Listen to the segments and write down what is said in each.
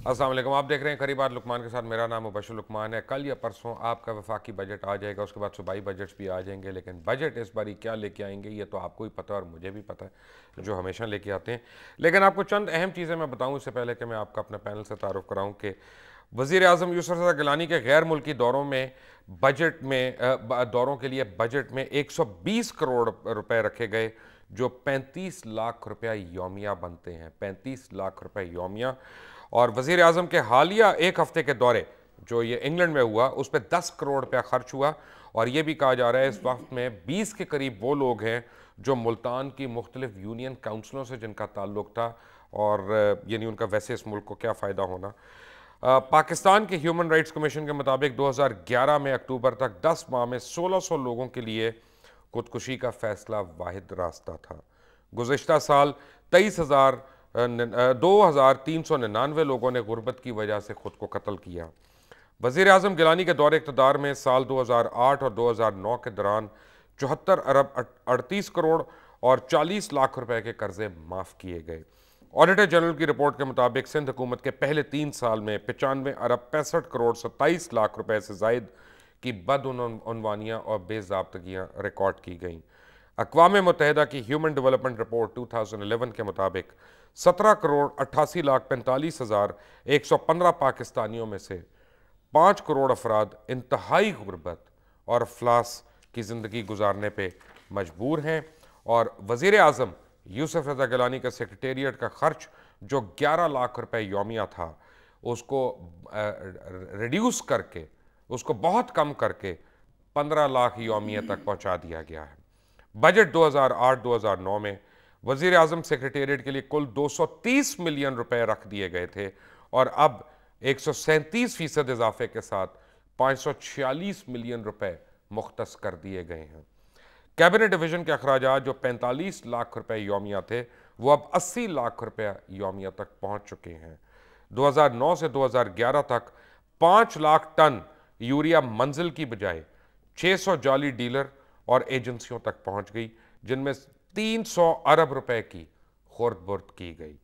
अस्सलाम वालेकुम। आप देख रहे हैं करीबात लुकमान के साथ। मेरा नाम मुबशर लुकमान है। कल या परसों आपका वफाकी बजट आ जाएगा, उसके बाद सूबाई बजट्स भी आ जाएंगे, लेकिन बजट इस बारी क्या लेके आएंगे ये तो आपको ही पता है और मुझे भी पता है, जो हमेशा लेके आते हैं। लेकिन आपको चंद अहम चीज़ें मैं बताऊँ इससे पहले कि मैं आपका अपने पैनल से तारुफ कराऊँ कि वज़ीर आज़म यूसुफ रज़ा गिलानी के गैर मुल्की दौरों में दौरों के लिए बजट में 120 करोड़ रुपए रखे गए, जो 35 लाख रुपया यौमिया बनते हैं। 35 लाख रुपए यौमिया। और वज़ीर आज़म के हालिया एक हफ्ते के दौरे जो ये इंग्लैंड में हुआ, उस पर 10 करोड़ रुपया खर्च हुआ। और ये भी कहा जा रहा है इस वक्त में 20 के करीब वो लोग हैं जो मुल्तान की मुख्तलिफ यूनियन काउंसिलों से जिनका ताल्लुक था, और यानी उनका वैसे इस मुल्क को क्या फ़ायदा होना। पाकिस्तान के ह्यूमन राइट्स कमीशन के मुताबिक 2011 में अक्टूबर तक 10 माह में 1600 लोगों के लिए खुदकुशी का फैसला वाहिद रास्ता था। गुज़िश्ता साल 2399 लोगों ने गुर्बत की वजह से खुद को कत्ल किया। वज़ीर आज़म गिलानी के दौरे इक़्तिदार में साल 2008 और 2009 के दौरान 74 अरब 38 करोड़ और 40 लाख रुपए के कर्जे माफ़ किए गए। ऑडिटर जनरल की रिपोर्ट के मुताबिक सिंध हुकूमत के पहले 3 साल में 95 अरब 65 करोड़ 27 लाख रुपए से जायद की बदउनवानियाँ और बेज़ाब्तगियाँ रिकॉर्ड की गईं। अक़वाम मुत्तहिदा की ह्यूमन डेवलपमेंट रिपोर्ट 2011 के मुताबिक 17 करोड़ 88 लाख 45 हज़ार 115 पाकिस्तानियों में से 5 करोड़ अफराद इंतहाई गुर्बत और अफलास की ज़िंदगी गुजारने पे मजबूर हैं। और वज़ीर आज़म यूसुफ रज़ा गिलानी का सेक्रेटेरिएट का खर्च जो 11 लाख रुपए यौमिया था, उसको रिड्यूस करके, उसको बहुत कम करके 15 लाख यौमिया तक पहुंचा दिया गया है। बजट 2008-2009 में वज़ीर आज़म सेक्रेटेरिएट के लिए कुल 230 मिलियन रुपए रख दिए गए थे, और अब 137% इजाफे के साथ 546 मिलियन रुपए मुख्तस कर दिए गए हैं। कैबिनेट डिवीजन के अखराजात जो 45 लाख रुपए यौमिया थे, वो अब 80 लाख रुपए यौमिया तक पहुंच चुके हैं। 2009 से 2011 तक 5 लाख टन यूरिया मंजिल की बजाय 600 जाली डीलर और एजेंसियों तक पहुंच गई, जिनमें 300 अरब रुपए की खुर्द बुर्द की गई।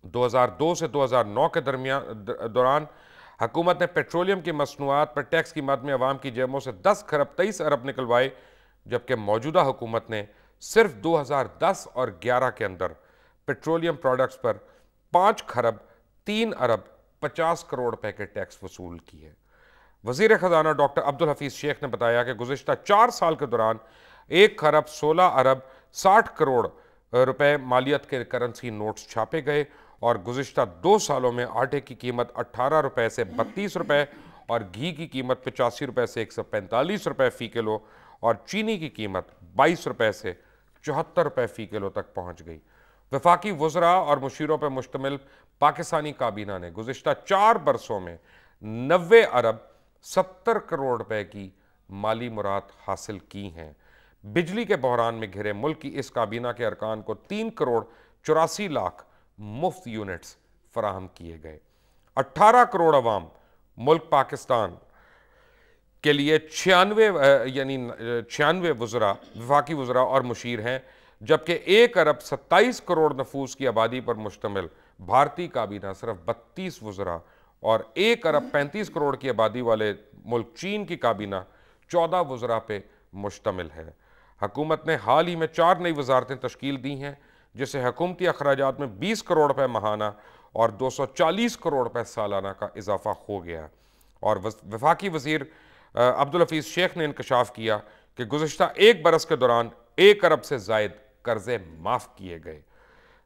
2002 से 2009 के दौरान हुकूमत ने पेट्रोलियम की मसनूआत पर टैक्स की मद में अवाम की जेबों से 10 खरब 23 अरब निकलवाए, जबकि मौजूदा हुकूमत ने सिर्फ 2010 और 11 के अंदर पेट्रोलियम प्रोडक्ट्स पर 5 खरब 3 अरब 50 करोड़ रुपए के टैक्स वसूल किए। वज़ीर ख़जाना डॉक्टर अब्दुल हफीज़ शेख ने बताया कि गुज़िश्ता 4 साल के दौरान 1 खरब 16 अरब 60 करोड़ रुपए मालियत के करेंसी नोट्स छापे गए, और गुज़िश्ता 2 सालों में आटे की कीमत 18 रुपए से 32 रुपए और घी की कीमत 85 रुपए से 145 रुपए फ़ी किलो और चीनी की कीमत 22 रुपए से 74 रुपए फ़ी किलो तक पहुँच गई। वफाकी वज़रा और मुशीरों पर मुश्तमिल पाकिस्तानी काबीना ने गुज़िश्ता 4 बरसों में 90 अरब 70 करोड़ रुपए की माली मुराद हासिल की हैं। बिजली के बहरान में घिरे मुल्क की इस काबीना के अरकान को 3 करोड़ 84 लाख मुफ्त यूनिट्स फराहम किए गए। 18 करोड़ अवाम मुल्क पाकिस्तान के लिए 96 वज़रा वफाकी वज़रा और मुशीर हैं, जबकि 1 अरब 27 करोड़ नफूस की आबादी पर मुश्तमिल भारतीय काबीना सिर्फ 32 वज़रा और 1 अरब 35 करोड़ की आबादी वाले मुल्क चीन की काबीना 14 वज़रा पे मुश्तमिल है। हुकूमत ने हाल ही में 4 नई वजारतें तश्कील दी हैं, जिससे हुकूमती अखराजात में 20 करोड़ रुपए माहाना और 240 करोड़ रुपए सालाना का इजाफा हो गया। और वफाकी वज़ीर अब्दुल हफीज़ शेख ने इंकशाफ किया कि गुज़िश्ता 1 बरस के दौरान 1 अरब से ज़ायद कर्जे माफ़ किए गए।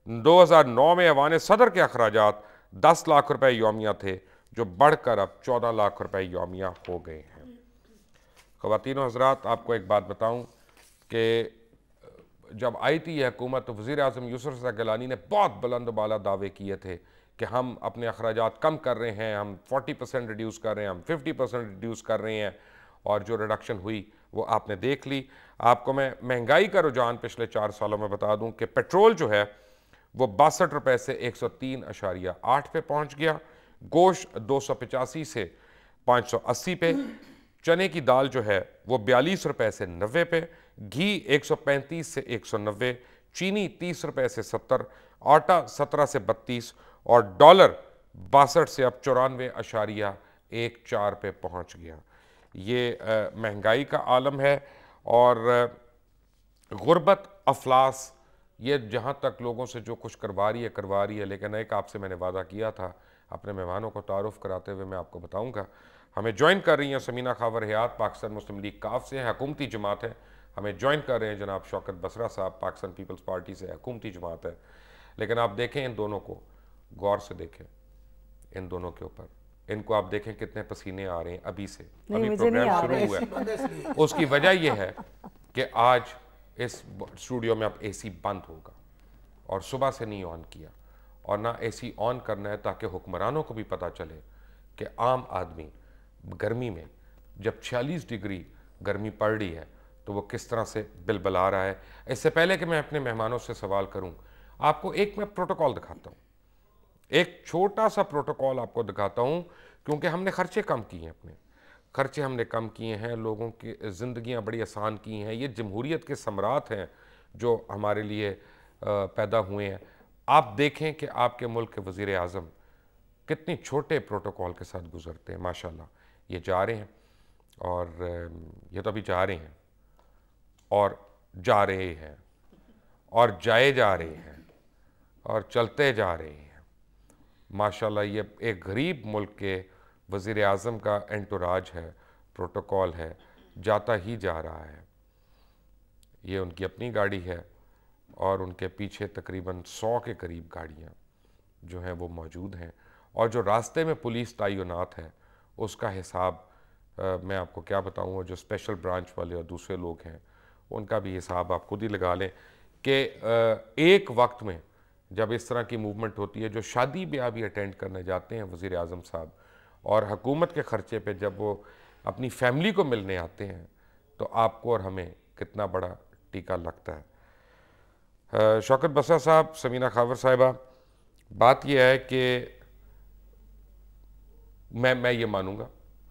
2009 में ऐवान सदर के अखराजात 10 लाख रुपए यौमिया थे, जो बढ़कर अब 14 लाख रुपए यौमिया हो गए हैं। ख़वातीन व हज़रात, आपको एक बात बताऊं कि जब आई थी यह हुकूमत, तो वज़ीर आज़म यूसुफ रज़ा गिलानी ने बहुत बुलंद बाला दावे किए थे कि हम अपने अखराजात कम कर रहे हैं, हम 40% रिड्यूस कर रहे हैं, हम 50% रिड्यूस कर रहे हैं, और जो रिडक्शन हुई वो आपने देख ली। आपको मैं महंगाई का रुझान पिछले 4 सालों में बता दूं कि पेट्रोल जो है वो 62 रुपये से 103.8 पे पहुंच गया, गोश्त 285 से 580 पे, चने की दाल जो है वो 42 रुपये से 90 पे, घी 135 से 190, चीनी 30 रुपये से 70, आटा 17 से 32 और डॉलर 62 से अब 94.14 पे पहुंच गया। ये महंगाई का आलम है और गुर्बत, अफलास, ये जहाँ तक लोगों से जो कुछ करवा रही है। लेकिन एक आपसे मैंने वादा किया था, अपने मेहमानों को तारुफ कराते हुए मैं आपको बताऊंगा। हमें ज्वाइन कर रही हैं समीना खावर हयात, पाकिस्तान मुस्लिम लीग काफ से, हुकूमती जमात है। हमें ज्वाइन कर रहे हैं जनाब शौकत बसरा साहब, पाकिस्तान पीपल्स पार्टी से, हुकूमती जमात है। लेकिन आप देखें इन दोनों को, गौर से देखें इन दोनों के ऊपर, इनको आप देखें कितने पसीने आ रहे हैं अभी से, अभी प्रोग्राम शुरू हुआ है। उसकी वजह यह है कि आज इस स्टूडियो में अब एसी बंद होगा और सुबह से नहीं ऑन किया, और ना एसी ऑन करना है ताकि हुक्मरानों को भी पता चले कि आम आदमी गर्मी में जब 46 डिग्री गर्मी पड़ रही है तो वो किस तरह से बिलबिला रहा है। इससे पहले कि मैं अपने मेहमानों से सवाल करूं, आपको एक मैं प्रोटोकॉल दिखाता हूं, एक छोटा सा प्रोटोकॉल आपको दिखाता हूं, क्योंकि हमने खर्चे कम किए हैं, अपने खर्चे हमने कम किए हैं, लोगों की ज़िंदगियां बड़ी आसान की हैं। ये जमहूरियत के सम्राट हैं जो हमारे लिए पैदा हुए हैं। आप देखें कि आपके मुल्क के वज़ीर आज़म कितनी छोटे प्रोटोकॉल के साथ गुजरते हैं। माशाल्लाह ये जा रहे हैं, और ये तो अभी जा रहे हैं और जा रहे हैं और जाए जा रहे हैं और चलते जा रहे हैं। माशाल्लाह ये एक गरीब मुल्क के वज़ीर आज़म का एंटोराज है, प्रोटोकॉल है, जाता ही जा रहा है। ये उनकी अपनी गाड़ी है और उनके पीछे तकरीबन 100 के करीब गाड़ियाँ जो हैं वो मौजूद हैं, और जो रास्ते में पुलिस तैनात है उसका हिसाब मैं आपको क्या बताऊँ। वो जो स्पेशल ब्रांच वाले और दूसरे लोग हैं उनका भी हिसाब आप खुद ही लगा लें कि एक वक्त में जब इस तरह की मूवमेंट होती है, जो शादी ब्याह भी अटेंड करने जाते हैं वज़ीर आज़म साहब, और हुकूमत के ख़र्चे पे जब वो अपनी फैमिली को मिलने आते हैं, तो आपको और हमें कितना बड़ा टीका लगता है। शौकत बसरा साहब, समीना खावर साहिबा, बात यह है कि मैं ये मानूंगा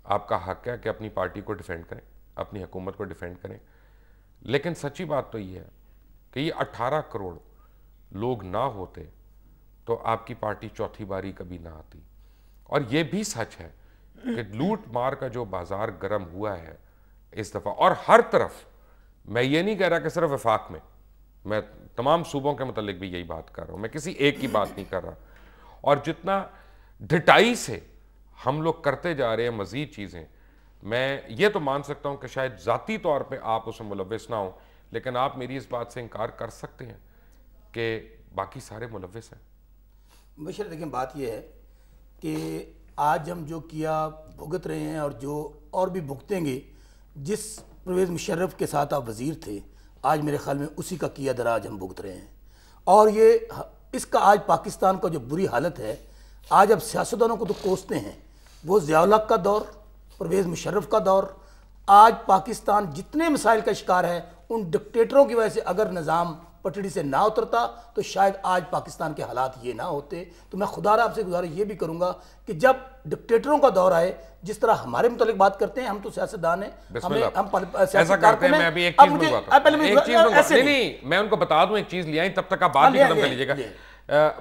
आपका हक़ है कि अपनी पार्टी को डिफेंड करें, अपनी हुकूमत को डिफेंड करें, लेकिन सच्ची बात तो ये है कि ये 18 करोड़ लोग ना होते तो आपकी पार्टी चौथी बारी कभी ना आती। और ये भी सच है कि लूट मार का जो बाजार गर्म हुआ है इस दफ़ा, और हर तरफ, मैं ये नहीं कह रहा कि सिर्फ वफाक में, मैं तमाम सूबों के मतलब भी यही बात कर रहा हूँ, मैं किसी एक की बात नहीं कर रहा। और जितना ढिठाई से हम लोग करते जा रहे हैं मज़ीद चीज़ें, मैं ये तो मान सकता हूँ कि शायद ज़ाती तौर पे आप उसमें मुलव्वस ना हो, लेकिन आप मेरी इस बात से इनकार कर सकते हैं कि बाकी सारे मुलव्वस हैं। बशर देखिए, बात यह है कि आज हम जो किया भुगत रहे हैं और जो और भी भुगतेंगे। जिस परवेज़ मुशर्रफ के साथ आप वज़ीर थे, आज मेरे ख्याल में उसी का किया दराज हम भुगत रहे हैं। और ये इसका आज पाकिस्तान का जो बुरी हालत है, आज अब सियासतदानों को तो कोसते हैं, वो ज़िया-उल हक का दौर, परवेज़ मुशर्रफ का दौर, आज पाकिस्तान जितने मसाइल का शिकार है उन डिक्टेटरों की वजह से अगर निज़ाम पटड़ी से ना उतरता तो शायद आज पाकिस्तान के हालात ये ना होते। तो मैं खुदारा आपसे गुजारिश ये भी करूंगा कि जब डिक्टेटरों का दौर आए, जिस तरह हमारे मुतालिक बात करते हैं, हम तो सियासतदान हैं, हमें ऐसा करते हैं। मैं अभी एक चीज नहीं, मैं उनको बता दूं, एक चीज ले आई, तब तक आप बात नहीं खत्म कर लीजिएगा।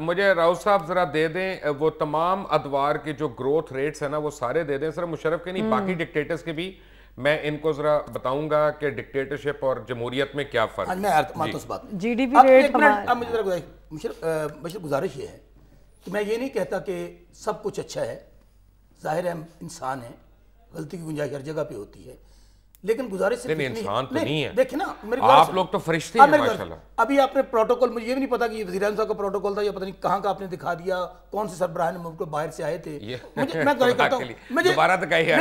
मुझे राउत साहब जरा दे दें वो तमाम अदवार के जो ग्रोथ रेट्स है ना, वो सारे दे दें, सिर्फ मुशर्रफ के नहीं, बाकी डिक्टेटर्स के भी। मैं इनको जरा बताऊंगा कि डिक्टेटरशिप और जमहूरियत में क्या फर्क है। जीडीपी रेट मुझे गुजारिश ये है कि मैं ये नहीं कहता कि सब कुछ अच्छा है, जाहिर है हम इंसान है, गलती की गुंजाइश हर जगह पे होती है, लेकिन गुजारिश नहीं, इंसान तो नहीं है। देखिए ना, मेरी आप लोग तो फरिश्ते हैं माशाल्लाह। अभी आपने प्रोटोकॉल, मुझे ये भी नहीं पता कि ये वज़ीर आज़म साहब का प्रोटोकॉल था या पता नहीं कहाँ का आपने दिखा दिया, कौन से सरबराह ने मुल्क बाहर से आए थे। मैं कहता हूँ दोबारा दिखाइए,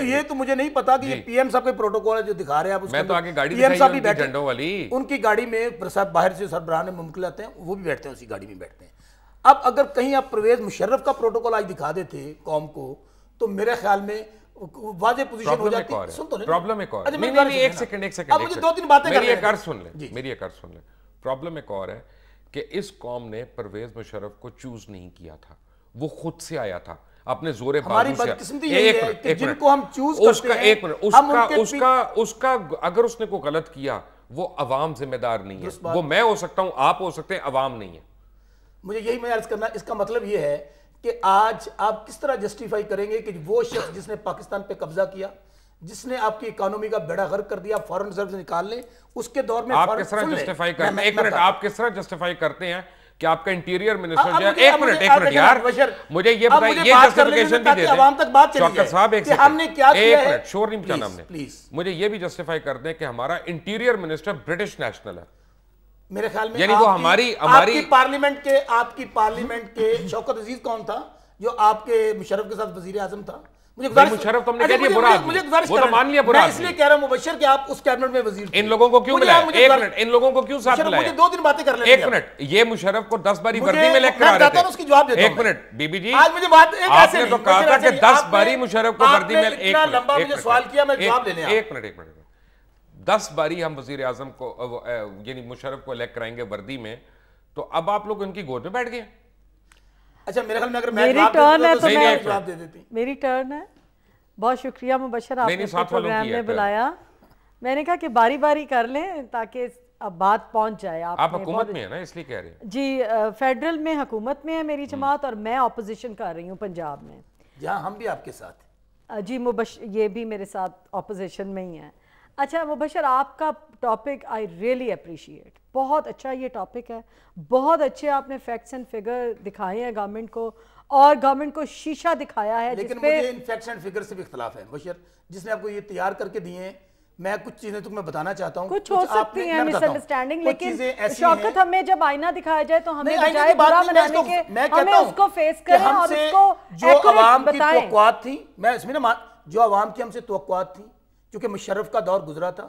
ये तो मुझे नहीं पता कि ये पीएम साहब के प्रोटोकॉल है जो दिखा रहे हैं आप। मैं तो आगे गाड़ी पीएम साहब भी बैठे झंडों वाली, उनकी गाड़ी में बाहर से सरबराह ने मुल्क लाते हैं, वो भी बैठते हैं उसी गाड़ी में बैठते हैं। अब अगर कहीं आप परवेज़ मुशर्रफ का प्रोटोकॉल आज दिखा देते कौम को, तो मेरे ख्याल में वाज़ेह पोजीशन हो जाती है। सुन तो ले, प्रॉब्लम एक और है। नहीं, एक सेकंड अब मुझे दो तीन बातें मेरी एक अर्ज सुन ले, मेरी एक अर्ज सुन ले। प्रॉब्लम एक और है कि इस कौम ने परवेज़ मुशर्रफ को चूज नहीं किया था, वो खुद से आया था अपने जोरे हमारी बदकिस्मती यही है कि जिनको हम चूज करते हैं, एक मिनट, उसका अगर उसने कोई गलत किया, वो अवाम जिम्मेदार नहीं है। वो मैं हो सकता हूं, आप हो सकते हैं, अवाम नहीं है। मुझे यही मैं अर्ज करना, इसका मतलब ये है कि आज आप किस तरह जस्टिफाई करेंगे कि वो शख्स जिसने पाकिस्तान पे कब्जा किया, जिसने आपकी इकोनॉमी का बेड़ा गर्क कर दिया, फॉरेन रिजर्व निकाल ले, उसके दौर में आप किस तरह जस्टिफाई करते हैं? एक मिनट, आप किस तरह जस्टिफाई करते हैं कि आपका इंटीरियर मिनिस्टर जो है, एक मिनट यार, मुझे ये बताइए, ये जस्टिफिकेशन भी देते हैं चौकस साहब, एक मिनट, शोर नहीं मचाना हमने, प्लीज मुझे ये भी जस्टिफाई कर दें कि हमारा इंटीरियर मिनिस्टर ब्रिटिश नेशनल है। मेरे ख्याल में यानी वो हमारी आपकी पार्लियामेंट के शौकत अजीज कौन था जो आपके मुशर्रफ के साथ वजीर आजम था? मुशर्रफ तो हमने कह दिया बुरा आदमी, वो तो मान लिया बुरा आदमी। इसलिए कह रहा हूं मुबश्शिर कि आप उस कैबिनेट में वजीर थे। इन लोगों को क्यों मिलाया? एक मिनट, इन लोगों को क्यों साथ मिलाया? मुझे 2 दिन बातें कर लेने एक मिनट, ये मुशर्रफ को 10 बारी वर्दी में लेकर आ रहे थे। उसकी जवाब देता हूं। एक मिनट बीबी जी, आज मुझे बात आपने तो कहा था कि 10 बारी मुशर्रफ को वर्दी में, एक लंबा मुझे सवाल किया, मैं जवाब लेने आया। एक मिनट 10 बारी हम वजीर आजम को यानी मुशर्रफ को लेकर आएंगे वर्दी में, तो अब आप लोग उनकी गोद में बैठ गए। अच्छा, मेरे ख्याल में अगर मेरी टर्न है तो मैं जवाब दे देती। मेरी टर्न है। बहुत शुक्रिया मुबश्शिर, आपने प्रोग्राम में बुलाया। मैंने कहा कि बारी बारी कर लें ताकि अब बात पहुंच जाए। आप हुकूमत में है ना, इसलिए कह रहे हैं। जी, फेडरल में हुकूमत में है मेरी जमात, और मैं ऑपोजिशन कर रही हूँ पंजाब में, जहाँ हम भी आपके साथ। जी मुबश्शिर ये भी मेरे साथ ऑपोजिशन में ही है। अच्छा मुबश्शिर, आपका टॉपिक आई रियली अप्रिशिएट, बहुत अच्छा ये टॉपिक है, बहुत अच्छे आपने फैक्ट्स एंड फिगर दिखाए हैं गवर्नमेंट को, और गवर्नमेंट को शीशा दिखाया है। लेकिन मुझे इन फैक्ट्स एंड फिगर से भी इख्तिलाफ है मुबश्शिर, जिसने आपको ये तैयार करके दिए हैं। मैं कुछ चीजें तुम्हें बताना चाहता हूँ, कुछ हो सकती है मिसअंडरस्टैंडिंग, लेकिन शौकत हमें जब आईना दिखाया जाए तो हमें बजाय बुरा बनाने के हमें उसको फेस करें और उसको जो आवाम की तवक्कुआत थी, मैं इसमें ना जो आवाम की हमसे तवक्कुआत थी, क्योंकि मुशर्रफ का दौर गुजरा था,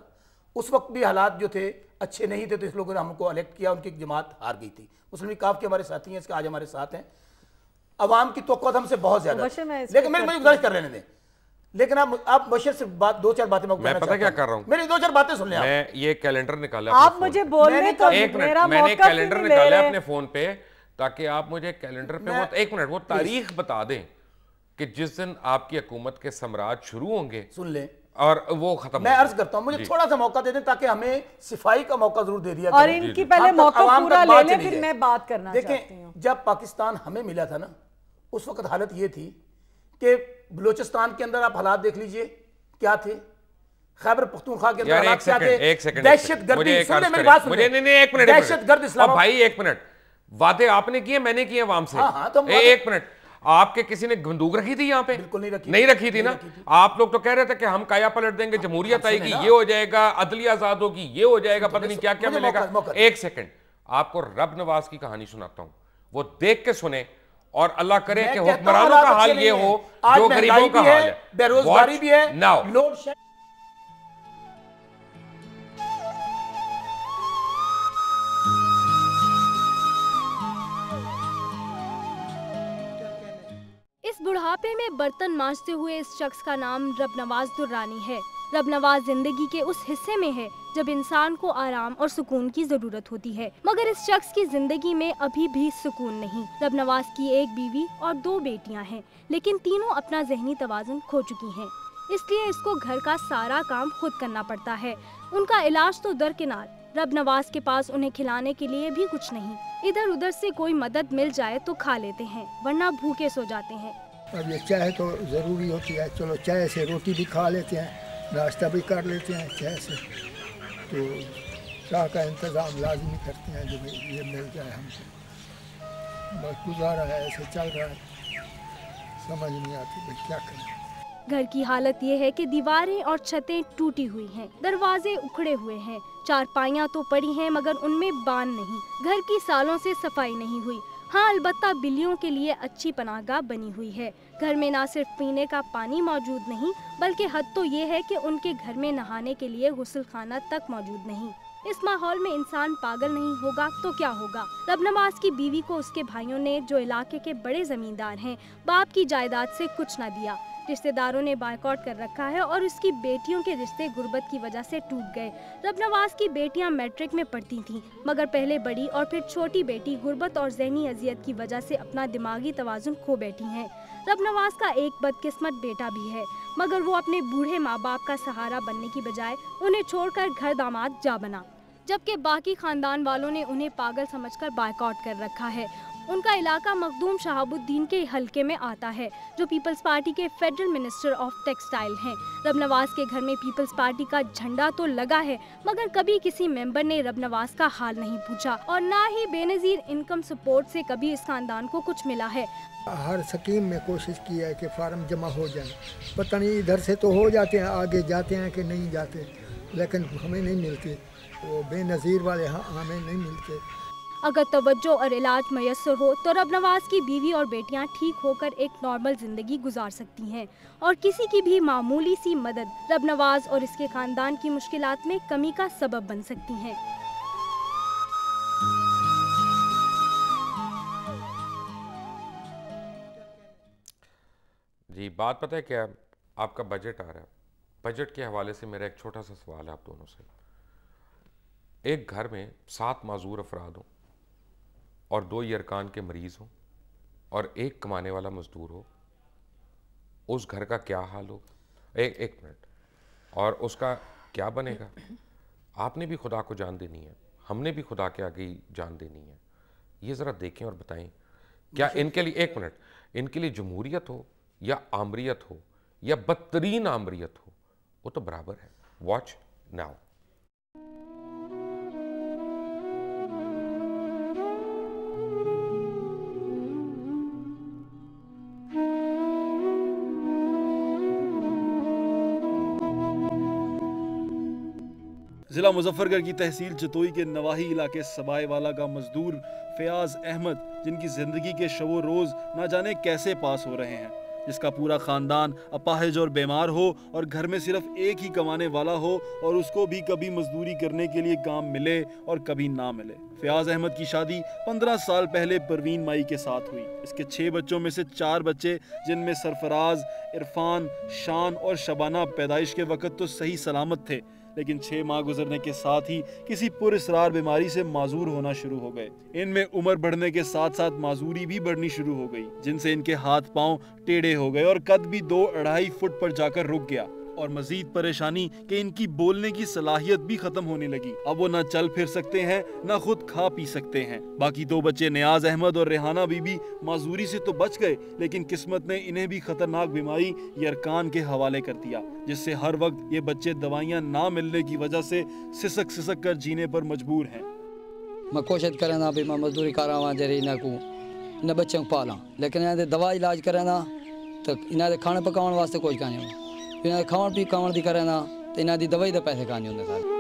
उस वक्त भी हालात जो थे अच्छे नहीं थे, तो इस लोगों ने हमको इलेक्ट किया, उनकी जमात हार गई थी। मुस्लिम लीग काफ के हमारे साथी हैं, इसके आज हमारे साथ हैं। अवाम की तवक्कुआत हमसे बहुत ज्यादा, लेकिन मैं गुजारिश कर लेने दें। लेकिन आप बशर से बात 2-4 बातें मैं पता क्या कर रहा हूँ, मेरी 2-4 बातें सुन लें। मैं ये कैलेंडर निकाला, आप मुझे बोलने तो एक मिनट, मैंने कैलेंडर निकाला अपने फोन पे, ताकि आप मुझे कैलेंडर पे वो एक मिनट वो तारीख बता दें कि जिस दिन आपकी हुकूमत के सम्राट शुरू होंगे, सुन लें, और वो खत्म। मैं अर्ज करता हूं, मुझे थोड़ा सा मौका दे दें ताकि हमें सिफाई का मौका जरूर दे दिया, और इनकी पहले मौका पूरा ले लें, फिर मैं बात करना चाहती हूं। जब पाकिस्तान हमें मिला था ना, उस वक्त हालत ये थी कि बलूचिस्तान के अंदर आप हालात देख लीजिए क्या थे, खैबर पख्तूनख्वा के अंदर हालात क्या थे, दहशतगर्दी। सुन ले मेरी बात, सुन ले, एक मिनट, दहशतगर्द इस्लाम भाई, एक मिनट, वादे आपने किए, मैंने किए अवाम से। एक मिनट, आपके किसी ने बंदूक रखी थी यहाँ पे? बिल्कुल नहीं रखी थी ना। आप लोग तो कह रहे थे कि हम काया पलट देंगे, जमहूरियत आएगी, ये हो जाएगा, अदलिया आजाद होगी, ये हो जाएगा, पता नहीं क्या क्या मिलेगा। एक सेकंड, आपको रब नवाज की कहानी सुनाता हूं, वो देख के सुने, और अल्लाह करे कि हुक्मरानों का हाल ये हो जो गरीबों का हाल है, बेरोजगारी भी है, नाउ लोड। इस बुढ़ापे में बर्तन मांजते हुए इस शख्स का नाम रब नवाज दुर्रानी है। रब नवाज जिंदगी के उस हिस्से में है जब इंसान को आराम और सुकून की जरूरत होती है, मगर इस शख्स की जिंदगी में अभी भी सुकून नहीं। रब नवाज की एक बीवी और 2 बेटियां हैं, लेकिन तीनों अपना जहनी तवाज़ुन खो चुकी हैं, इसलिए इसको घर का सारा काम खुद करना पड़ता है। उनका इलाज तो दरकिनार, रब नवाज के पास उन्हें खिलाने के लिए भी कुछ नहीं। इधर उधर से कोई मदद मिल जाए तो खा लेते हैं, वरना भूखे सो जाते हैं। अब ये चाय तो ज़रूरी होती है, चलो चाय से रोटी भी खा लेते हैं, नाश्ता भी कर लेते हैं चाय से, तो चाय का इंतज़ाम लाजमी करते हैं जो ये मिल जाए हमसे। बस गुजारा है, ऐसे चल रहा है, समझ नहीं आती भाई क्या करें। घर की हालत ये है कि दीवारें और छतें टूटी हुई हैं, दरवाजे उखड़े हुए हैं, चारपाइयाँ तो पड़ी हैं मगर उनमें बान नहीं। घर की सालों से सफाई नहीं हुई। हाँ, अलबत्ता बिल्लियों के लिए अच्छी पनाहगाह बनी हुई है। घर में ना सिर्फ पीने का पानी मौजूद नहीं, बल्कि हद तो ये है कि उनके घर में नहाने के लिए गुस्ल खाना तक मौजूद नहीं। इस माहौल में इंसान पागल नहीं होगा तो क्या होगा। रब नवाज की बीवी को उसके भाइयों ने, जो इलाके के बड़े जमींदार हैं, बाप की जायदाद से कुछ न दिया। रिश्तेदारों ने बायकॉट कर रखा है और उसकी बेटियों के रिश्ते गुर्बत की वजह से टूट गए। रब नवाज की बेटियां मैट्रिक में पढ़ती थीं, मगर पहले बड़ी और फिर छोटी बेटी गुर्बत और ज़हनी अजियत की वजह से अपना दिमागी तवाज़ुन खो बैठी हैं। रब नवाज का एक बदकिस्मत बेटा भी है, मगर वो अपने बूढ़े माँ बाप का सहारा बनने की बजाय उन्हें छोड़कर घर दामाद जा बना, जबकि बाकी खानदान वालों ने उन्हें पागल समझकर बायकॉट कर रखा है। उनका इलाका मखदूम शहाबुद्दीन के हलके में आता है, जो पीपल्स पार्टी के फेडरल मिनिस्टर ऑफ टेक्सटाइल हैं। रब नवाज के घर में पीपल्स पार्टी का झंडा तो लगा है, मगर कभी किसी मेंबर ने रब नवाज का हाल नहीं पूछा और ना ही बेनजीर इनकम सपोर्ट से कभी इस खानदान को कुछ मिला है। हर स्कीम में कोशिश की है कि फार्म जमा हो जाए, पता नहीं इधर से तो हो जाते हैं, आगे जाते हैं कि नहीं जाते, लेकिन हमें नहीं मिलती। वो बेनज़ीर वाले हमें नहीं मिलते। अगर तवज्जो और इलाज मयस्सर हो तो रब नवाज की बीवी और बेटियां ठीक होकर एक नॉर्मल जिंदगी गुजार सकती हैं और किसी की भी मामूली सी मदद रब नवाज और इसके खानदान की मुश्किलात में कमी का सबब बन सकती हैं। जी, बात पता है क्या, आपका बजट आ रहा है, बजट के हवाले से मेरा एक छोटा सा सवाल है आप दोनों से। एक घर में 7 माजूर अफराद हों और 2 यरकान के मरीज़ हों और एक कमाने वाला मजदूर हो, उस घर का क्या हाल होगा? एक मिनट, और उसका क्या बनेगा? आपने भी खुदा को जान देनी है, हमने भी खुदा के आगे जान देनी है। ये ज़रा देखें और बताएं, क्या इनके लिए, एक मिनट, इनके लिए जमहूरियत हो या आमरियत हो या बदतरीन आमरियत हो, वो तो बराबर है। Watch now. ज़िला मुजफ्फरगढ़ की तहसील जतोई के नवाही इलाके सबाए वाला का मजदूर फयाज अहमद, जिनकी ज़िंदगी के शबो रोज़ ना जाने कैसे पास हो रहे हैं, जिसका पूरा ख़ानदान अपाहिज और बीमार हो और घर में सिर्फ एक ही कमाने वाला हो और उसको भी कभी मजदूरी करने के लिए काम मिले और कभी ना मिले। फयाज अहमद की शादी 15 साल पहले परवीन माई के साथ हुई। इसके 6 बच्चों में से 4 बच्चे, जिनमें सरफराज, इरफान, शान और शबाना पैदाइश के वक्त तो सही सलामत थे, लेकिन 6 माह गुजरने के साथ ही किसी पुरअसरार बीमारी से माजूर होना शुरू हो गए। इनमें उम्र बढ़ने के साथ साथ माजूरी भी बढ़नी शुरू हो गई, जिनसे इनके हाथ पांव टेढ़े हो गए और कद भी 2-2.5 फुट पर जाकर रुक गया। और मजीद परेशानी कि इनकी बोलने की सलाहियत भी खत्म होने लगी। अब वो न चल फिर सकते हैं, न खुद खा पी सकते हैं। बाकी 2 बच्चे नियाज अहमद और रेहाना बीबी माजूरी से तो बच गए, लेकिन किस्मत ने इन्हें भी खतरनाक बीमारी यरकान के हवाले कर दिया, जिससे हर वक्त ये बच्चे दवाइयाँ ना मिलने की वजह से सिसक सिसक कर जीने पर मजबूर हैं। मैं कोशिश करना भी मैं मजदूरी करा जरी इन्हें को इन बच्चों को पाला, लेकिन इन्हें दवा इलाज करना तो इन्हें खाने पकाने वास्ते कुछ काने, इन्हें खावन पी कावन दी करना तो इन्हें दी दवाई दे पैसे काने होंगे सारे।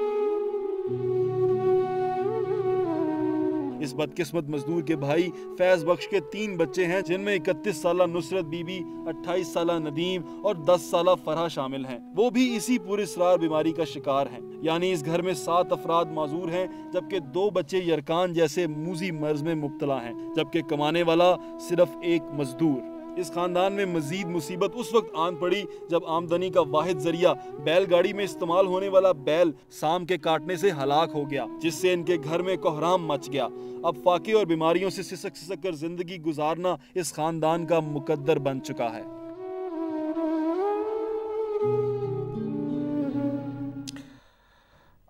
इस बदकिस्मत मजदूर के भाई फैज बख्श के 3 बच्चे हैं, जिनमें 31 साला नुसरत बीबी, 28 साला नदीम और 10 साला फरहा शामिल हैं। वो भी इसी पुरअसरार बीमारी का शिकार हैं। यानी इस घर में 7 अफराद माजूर हैं, जबकि 2 बच्चे यरकान जैसे मूजी मर्ज में मुब्तला हैं, जबकि कमाने वाला सिर्फ एक मजदूर। इस खानदान में मजीद मुसीबत उस वक्त आन पड़ी जब आमदनी का वाहिद जरिया बैलगाड़ी में इस्तेमाल होने वाला बैल साम के काटने से हलाक हो गया, जिससे इनके घर में कोहराम मच गया। अब फाके और बीमारियों से सिसक सिसक कर जिंदगी गुजारना इस खानदान का मुकद्दर बन चुका है।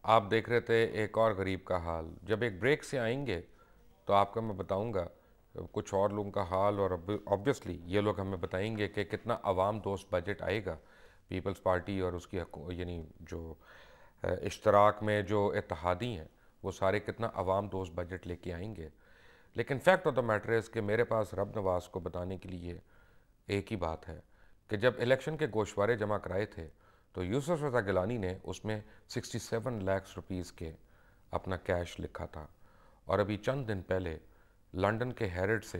आप देख रहे थे एक और गरीब का हाल। जब एक ब्रेक से आएंगे तो आपको मैं बताऊंगा कुछ और लोगों का हाल, और ऑब्वियसली ये लोग हमें बताएंगे कि कितना अवाम दोस्त बजट आएगा पीपल्स पार्टी और उसकी यानी जो इश्तराक में जो इत्तेहादी हैं वो सारे कितना अवाम दोस्त बजट लेके आएंगे। लेकिन fact of the matter is कि मेरे पास रब नवाज को बताने के लिए एक ही बात है कि जब इलेक्शन के गोशवारे जमा कराए थे तो यूसुफ रज़ा गिलानी ने उसमें 67 लाख रुपीज़ के अपना कैश लिखा था, और अभी चंद दिन पहले लंदन के हेरिड से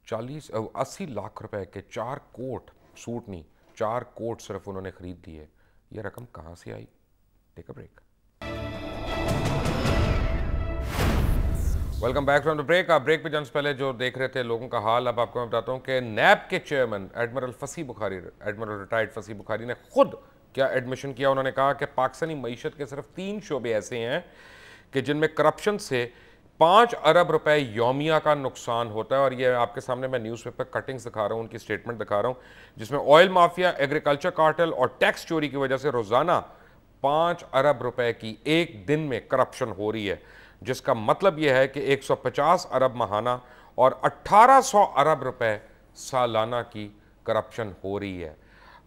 80 लाख रुपए के 4 कोट, सूट नहीं 4 कोट सिर्फ उन्होंने खरीद लिए। ये रकम कहाँ से आई? Take a break. Welcome back from the break. आप ब्रेक पे जाने से पहले जो देख रहे थे लोगों का हाल, अब आपको मैं बताता हूँ कि नैब के चेयरमैन एडमिरल फसी बुखारी, एडमिरल रिटायर्ड फसी बुखारी ने खुद क्या एडमिशन किया। उन्होंने कहा कि पाकिस्तानी मईशत के सिर्फ 3 शोबे ऐसे हैं कि जिनमें करप्शन से 5 अरब रुपए यौमिया का नुकसान होता है। और ये आपके सामने मैं न्यूज़पेपर कटिंग्स दिखा रहा हूँ, उनकी स्टेटमेंट दिखा रहा हूँ, जिसमें ऑयल माफिया, एग्रीकल्चर कार्टेल और टैक्स चोरी की वजह से रोज़ाना 5 अरब रुपए की एक दिन में करप्शन हो रही है, जिसका मतलब यह है कि 150 अरब माहाना और 1800 अरब रुपए सालाना की करप्शन हो रही है।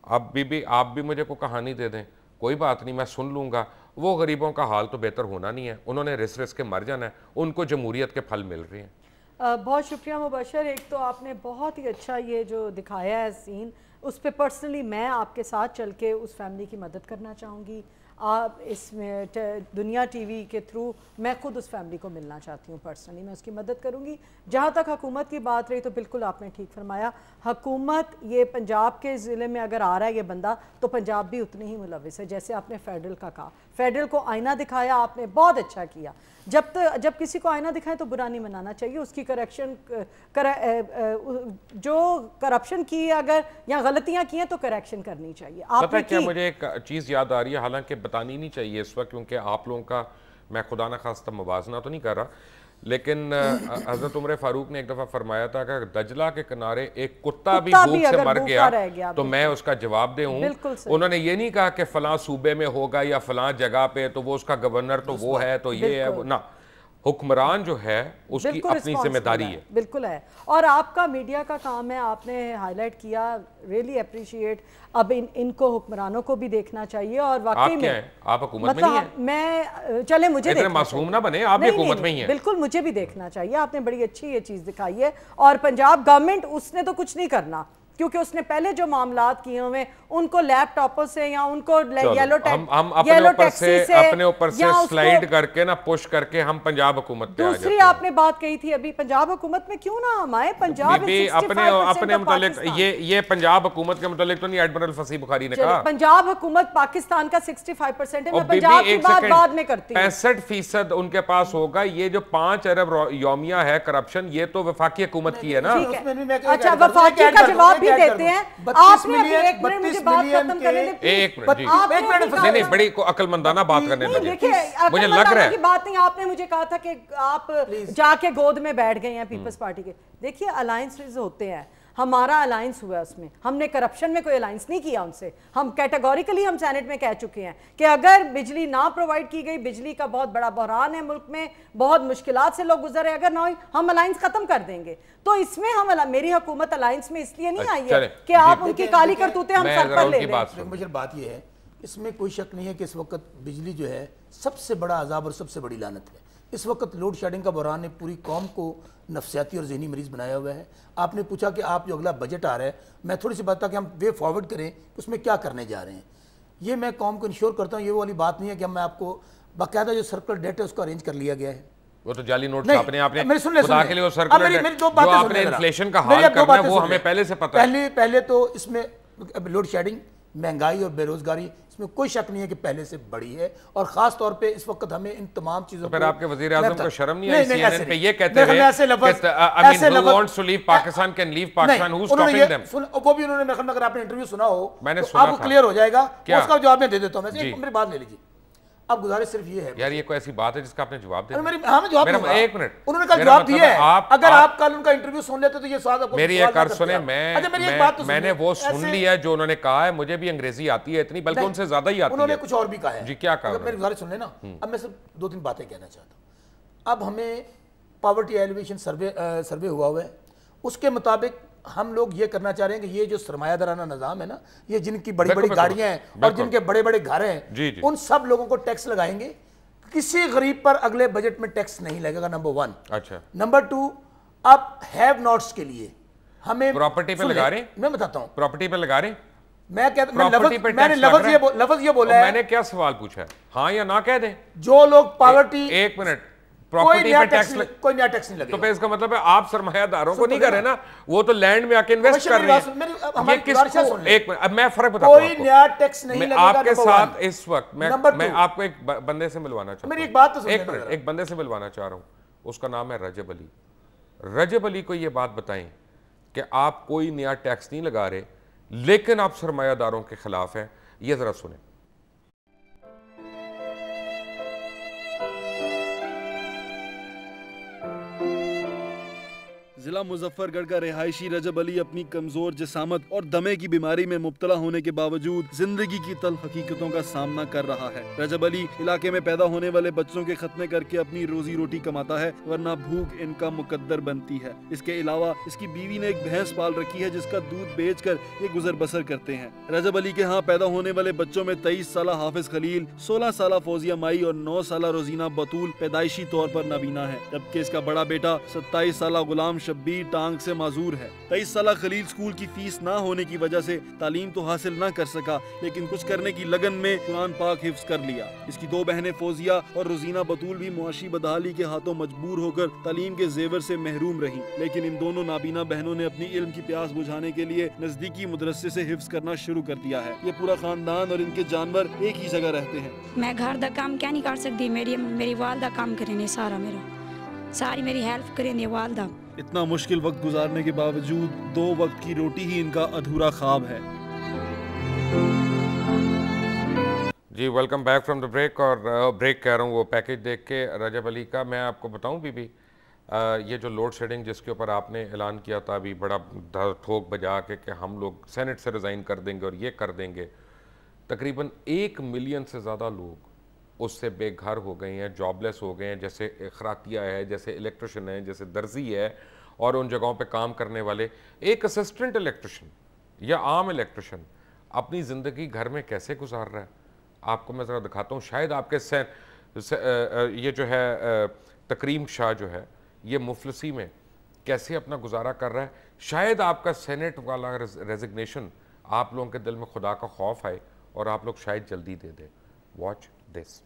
अब भी आप भी मुझे को कहानी दे दें, कोई बात नहीं, मैं सुन लूँगा। वो गरीबों का हाल तो बेहतर होना नहीं है, उन्होंने रिस के मर जाना है, उनको जमहूरियत के फल मिल रहे हैं। बहुत शुक्रिया मुबशर, एक तो आपने बहुत ही अच्छा ये जो दिखाया है सीन, उस पर पर्सनली मैं आपके साथ चल के उस फैमिली की मदद करना चाहूँगी। आप इसमें दुनिया टीवी के थ्रू मैं खुद उस फैमिली को मिलना चाहती हूँ, पर्सनली मैं उसकी मदद करूँगी। जहाँ तक हुकूमत की बात रही तो बिल्कुल आपने ठीक फरमाया, हुकूमत ये पंजाब के ज़िले में अगर आ रहा है ये बंदा तो पंजाब भी उतनी ही मुलविस है। जैसे आपने फेडरल का कहा, फेडरल को आईना दिखाया आपने, बहुत अच्छा किया। जब किसी को आईना दिखाएं तो बुरा नहीं मनाना चाहिए, उसकी करेक्शन जो करप्शन की है अगर या गलतियां की हैं तो करेक्शन करनी चाहिए। पता है क्या, मुझे एक चीज़ याद आ रही है, हालांकि बतानी नहीं चाहिए इस वक्त क्योंकि आप लोगों का मैं खुदा न खास्ता मुवाजना तो नहीं कर रहा, लेकिन हज़रत उमर फारूक ने एक दफ़ा फरमाया था कि दजला के किनारे एक कुत्ता भी भूख से मर गया तो मैं उसका जवाब दूं। उन्होंने ये नहीं कहा कि फलां सूबे में होगा या फलां जगह पे तो वो उसका गवर्नर तो वो है तो ये है वो ना, हुक्मरान जो है उसकी अपनी जिम्मेदारी है। बिल्कुल है, और आपका मीडिया का काम है, आपने हाईलाइट किया, रियली अप्रिशिएट। अब इनको हुक्मरानों को भी देखना चाहिए। और वाकई में आप हुकूमत में नहीं है, मैं चले मुझे इतने मासूम ना बने, आप भी हुकूमत में ही हैं। बिल्कुल मुझे भी देखना चाहिए, आपने बड़ी अच्छी ये चीज़ दिखाई है। और पंजाब गवर्नमेंट उसने तो कुछ नहीं करना क्योंकि उसने पहले जो मामलात किए हुए उनको लैपटॉपों से या उनको येलो हम अपने ऊपर से स्लाइड करके ना पुश करके हम पंजाब हुकूमत पे दूसरी आपने बात कही थी अभी, पंजाब हुकूमत में क्यों ना हम आए? पंजाब अपने मुतालिक ये पंजाब हुकूमत के मुतालिक तो नहीं, एडमिरल फसी बुखारी ने कहा पंजाब हुकूमत पाकिस्तान का 65% है। मैं पंजाब की बात बाद में करती हूं। 65% उनके पास होगा। ये जो 5 अरब यौमिया है करप्शन, ये तो वफाकी हुकूमत की है ना। अच्छा, वफाकी का जवाब देते हैं आपने। एक मिनट मुझे बात खत्म करने दें। एक मिनट नहीं, बड़ी अकलमंदाना बात करने लगे। मुझे लग रहा है बात नहीं, आपने मुझे कहा था कि आप जाके गोद में बैठ गए हैं पीपल्स पार्टी के। देखिए अलायंसेस होते हैं, हमारा अलायंस हुआ, उसमें हमने करप्शन में कोई अलायंस नहीं किया उनसे। हम कैटेगोरिकली हम सेनेट में कह चुके हैं कि अगर बिजली ना प्रोवाइड की गई, बिजली का बहुत बड़ा बहरान है मुल्क में, बहुत मुश्किलात से लोग गुजर रहे, अगर ना हुई हम अलायंस खत्म कर देंगे। तो इसमें हम मेरी हुकूमत अलायंस में इसलिए नहीं आई है कि आप उनकी काली करतूतें हम सर पर ले लें। मुझे बात यह है, इसमें कोई शक नहीं है कि इस वक्त बिजली जो है सबसे बड़ा अजाब और सबसे बड़ी लानत है। इस वक्त लोड शेडिंग का बहरान ने पूरी कौम को नफ्सियाती और जहनी मरीज बनाया हुआ है। आपने पूछा कि आप जो अगला बजट आ रहा है, मैं थोड़ी सी बात था कि हम वे फॉरवर्ड करें उसमें क्या करने जा रहे हैं। ये मैं कौम को इंश्योर करता हूँ, ये वाली बात नहीं है कि मैं आपको बाकायदा जो सर्कुलर डेट है उसको अरेंज कर लिया गया है। वो तो जाली नोट आपने खुदा के लिए वो सर्कुलर डेट जो आपने इन्फ्लेशन का हाल करना है वो हमें पहले से पता है। पहले तो इसमें लोड शेडिंग, महंगाई और बेरोजगारी, इसमें कोई शक नहीं है कि पहले से बड़ी है। और खास तौर पे इस वक्त हमें इन तमाम चीजों पर आपके वजीर आज़म को शर्म नहीं आई CNN पे ये कहते हुए who wants to leave Pakistan can leave Pakistan, who's stopping them? वो भी उन्होंने, अगर आपने इंटरव्यू सुना हो मैंने तो सुना आपको क्लियर हो जाएगा, उसका जवाब मैं दे देता हूँ। मेरी बात ले लीजिए। अब गुजारिश सिर्फ ये है यार, ये कोई ऐसी बात है जिसका आपने जवाब दिया? एक मिनट, उन्होंने कल जवाब दिया है। अगर आप कल उनका इंटरव्यू सुन लेते तो ये स्वाद मेरी एक बात सुने, मैंने वो सुन लिया जो उन्होंने कहा है। मुझे भी अंग्रेजी आती है इतनी, बल्कि उनसे ज्यादा ही आती है। उन्होंने कुछ और भी कहा है जी। क्या कहा? मेरी गुजारिश सुन लेना। अब मैं सिर्फ 2-3 बातें कहना चाहता हूँ। अब हमें पॉवर्टी एलिवेशन सर्वे हुआ है, उसके मुताबिक हम लोग ये करना चाह रहे हैं कि ये जो सरमायादाराना निज़ाम है ना, ये जिनकी बड़ी बड़ी गाड़ियां हैं और जिनके बड़े बड़े घर हैं, उन सब लोगों को टैक्स लगाएंगे। किसी गरीब पर अगले बजट में टैक्स नहीं लगेगा, नंबर 1। अच्छा। नंबर 2, अब हैव नॉट्स के लिए हमें प्रॉपर्टी पे लगा रहे हैं। मैं बताता हूँ, प्रॉपर्टी पे लगा रहे हैं। मैं मैंने लफ्ज ये बोला है। मैंने क्या सवाल पूछा है? हाँ या ना कह दें। जो लोग पॉवर्टी, एक मिनट, प्रॉपर्टी पे टैक्स कोई नया टैक्स नहीं लगेगा। तो फिर इसका मतलब है आप सरमायादारों को नहीं कर रहे ना, वो तो लैंड में आके इन्वेस्ट कर रहे हैं। ये किसको? एक मिनट, अब मैं फर्क बताता हूं। कोई नया टैक्स नहीं लगेगा आपके साथ इस वक्त। मैं आपको एक बंदे से मिलवाना चाहता हूं। मेरी एक बात तो सुनिए। एक मिनट, एक बंदे से मिलवाना चाह रहा हूं, उसका नाम है रजब अली। रजब अली को ये बात बताएं कि आप कोई नया टैक्स नहीं लगा रहे, लेकिन आप सरमायादारों के खिलाफ हैं। ये जरा सुने। जिला मुजफ्फरगढ़ का रिहायशी रजब अली अपनी कमजोर जिसामत और दमे की बीमारी में मुब्तला होने के बावजूद जिंदगी की तल्ख हकीकतों का सामना कर रहा है। रजब अली इलाके में पैदा होने वाले बच्चों के खतने करके अपनी रोजी रोटी कमाता है, वरना भूख इनका मुकद्दर बनती है। इसके अलावा इसकी बीवी ने एक भैंस पाल रखी है जिसका दूध बेचकर ये गुजर बसर करते हैं। रजब अली के यहाँ पैदा होने वाले बच्चों में 23 साल हाफिज खलील, 16 साल फौजिया माई और 9 साल रोजीना बतूल पैदाइशी तौर पर नाबीना है, जबकि इसका बड़ा बेटा 27 साल गुलाम शब्बीर टांग से माजूर है। 23 साल खलील स्कूल की फीस ना होने की वजह से तालीम तो हासिल ना कर सका, लेकिन कुछ करने की लगन में कुरान पाक हिफ्ज कर लिया। इसकी 2 बहनें फौजिया और रोजीना बतूल भी मुआशी बदहाली के हाथों मजबूर होकर तालीम के जेवर से महरूम रही, लेकिन इन दोनों नाबीना बहनों ने अपनी इल्म की प्यास बुझाने के लिए नजदीकी मदरसे से हिफ्ज करना शुरू कर दिया है। ये पूरा खानदान और इनके जानवर एक ही जगह रहते हैं। मैं घर का काम क्या नहीं कर सकती, मेरी वालदा काम करेंगे, सारी मेरी हेल्प करेंगे वालदा। इतना मुश्किल वक्त गुजारने के बावजूद 2 वक्त की रोटी ही इनका अधूरा ख्वाब है। जी welcome back from the break. और ब्रेक कह रहा हूँ वो पैकेज देख के रजब अली का। मैं आपको बताऊँ बीबी, ये जो लोड शेडिंग जिसके ऊपर आपने ऐलान किया था अभी बड़ा ठोक बजा के कि हम लोग सेनेट से रिज़ाइन कर देंगे और ये कर देंगे, तकरीबन 1 मिलियन से ज़्यादा लोग उससे बेघर हो गए हैं, जॉबलेस हो गए हैं, जैसे खरातिया है, जैसे इलेक्ट्रिशियन है, जैसे दर्जी है, और उन जगहों पे काम करने वाले। एक असिस्टेंट इलेक्ट्रिशियन या आम इलेक्ट्रिशियन अपनी ज़िंदगी घर में कैसे गुजार रहा है, आपको मैं ज़रा दिखाता हूँ। शायद आपके ये जो है तकरीम शाह जो है ये मुफलसी में कैसे अपना गुजारा कर रहा है। शायद आपका सेनेट वाला रेजिग्नेशन आप लोगों के दिल में खुदा का खौफ आए और आप लोग शायद जल्दी दे दें। Watch this.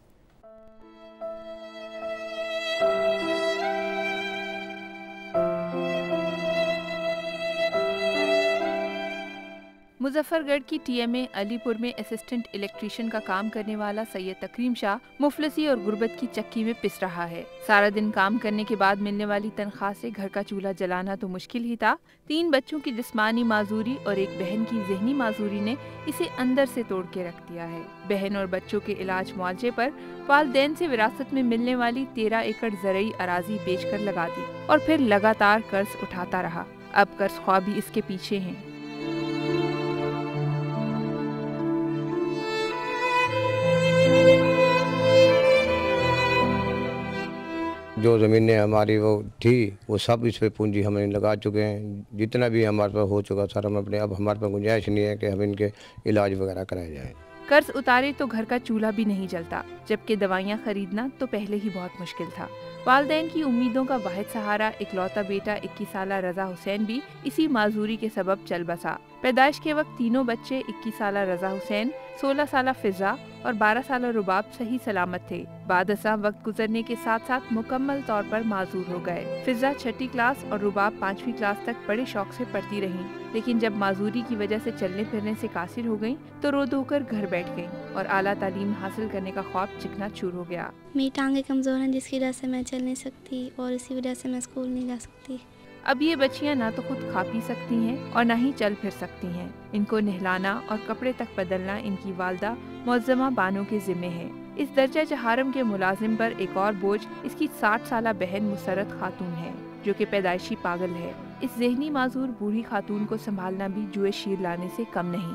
मुजफ्फरगढ़ की टीएमए अलीपुर में असिस्टेंट इलेक्ट्रीशियन का काम करने वाला सैयद तकरीम शाह मुफलसी और गुर्बत की चक्की में पिस रहा है। सारा दिन काम करने के बाद मिलने वाली तनख्वाह से घर का चूल्हा जलाना तो मुश्किल ही था, 3 बच्चों की जिस्मानी माजूरी और एक बहन की जहनी माजूरी ने इसे अंदर से तोड़ के रख दिया है। बहन और बच्चों के इलाज मुआवजे पर वालिदैन से विरासत में मिलने वाली 13 एकड़ ज़रई अराजी बेचकर लगा दी और फिर लगातार कर्ज उठाता रहा। अब कर्ज ख्वाह भी इसके पीछे हैं। जो ज़मीनें हमारी वो थी वो सब इस पे पूंजी हमने लगा चुके हैं। जितना भी हमारे पास हो चुका सारा हम अपने, अब हमारे पास गुंजाइश नहीं है कि हम इनके इलाज वगैरह कराए जाए। कर्ज उतारे तो घर का चूल्हा भी नहीं जलता, जबकि दवाइयाँ खरीदना तो पहले ही बहुत मुश्किल था। वालिदैन की उम्मीदों का वाहिद सहारा इकलौता बेटा 21 साल रजा हुसैन भी इसी माजूरी के सबब चल बसा। पैदाइश के वक्त तीनों बच्चे 21 साल रजा हुसैन, 16 साल फिजा और 12 साल रुबाब सही सलामत थे। बाद असा वक्त गुजरने के साथ साथ मुकम्मल तौर पर माजूर हो गए। फिजा 6ठी क्लास और रुबाब 5वीं क्लास तक बड़े शौक से पढ़ती रहीं, लेकिन जब माजूरी की वजह से चलने फिरने से कासिर हो गईं, तो रो धो कर घर बैठ गईं और आला तालीम हासिल करने का ख्वाब चिकना चूर हो गया। मेरी टांगें कमज़ोर हैं जिसकी वजह से मैं चल नहीं सकती और इसी वजह से मैं स्कूल नहीं जा सकती। अब ये बच्चियां ना तो खुद खा पी सकती हैं और ना ही चल फिर सकती हैं। इनको नहलाना और कपड़े तक बदलना इनकी वालदा मुअज़्ज़मा बानो के जिम्मे है। इस दर्जा जहारम के मुलाजिम पर एक और बोझ इसकी 60 साला बहन मुसरत खातून है, जो कि पैदाइशी पागल है। इस ज़हनी माजूर बूढ़ी खातून को संभालना भी जुए शीर लाने से कम नहीं।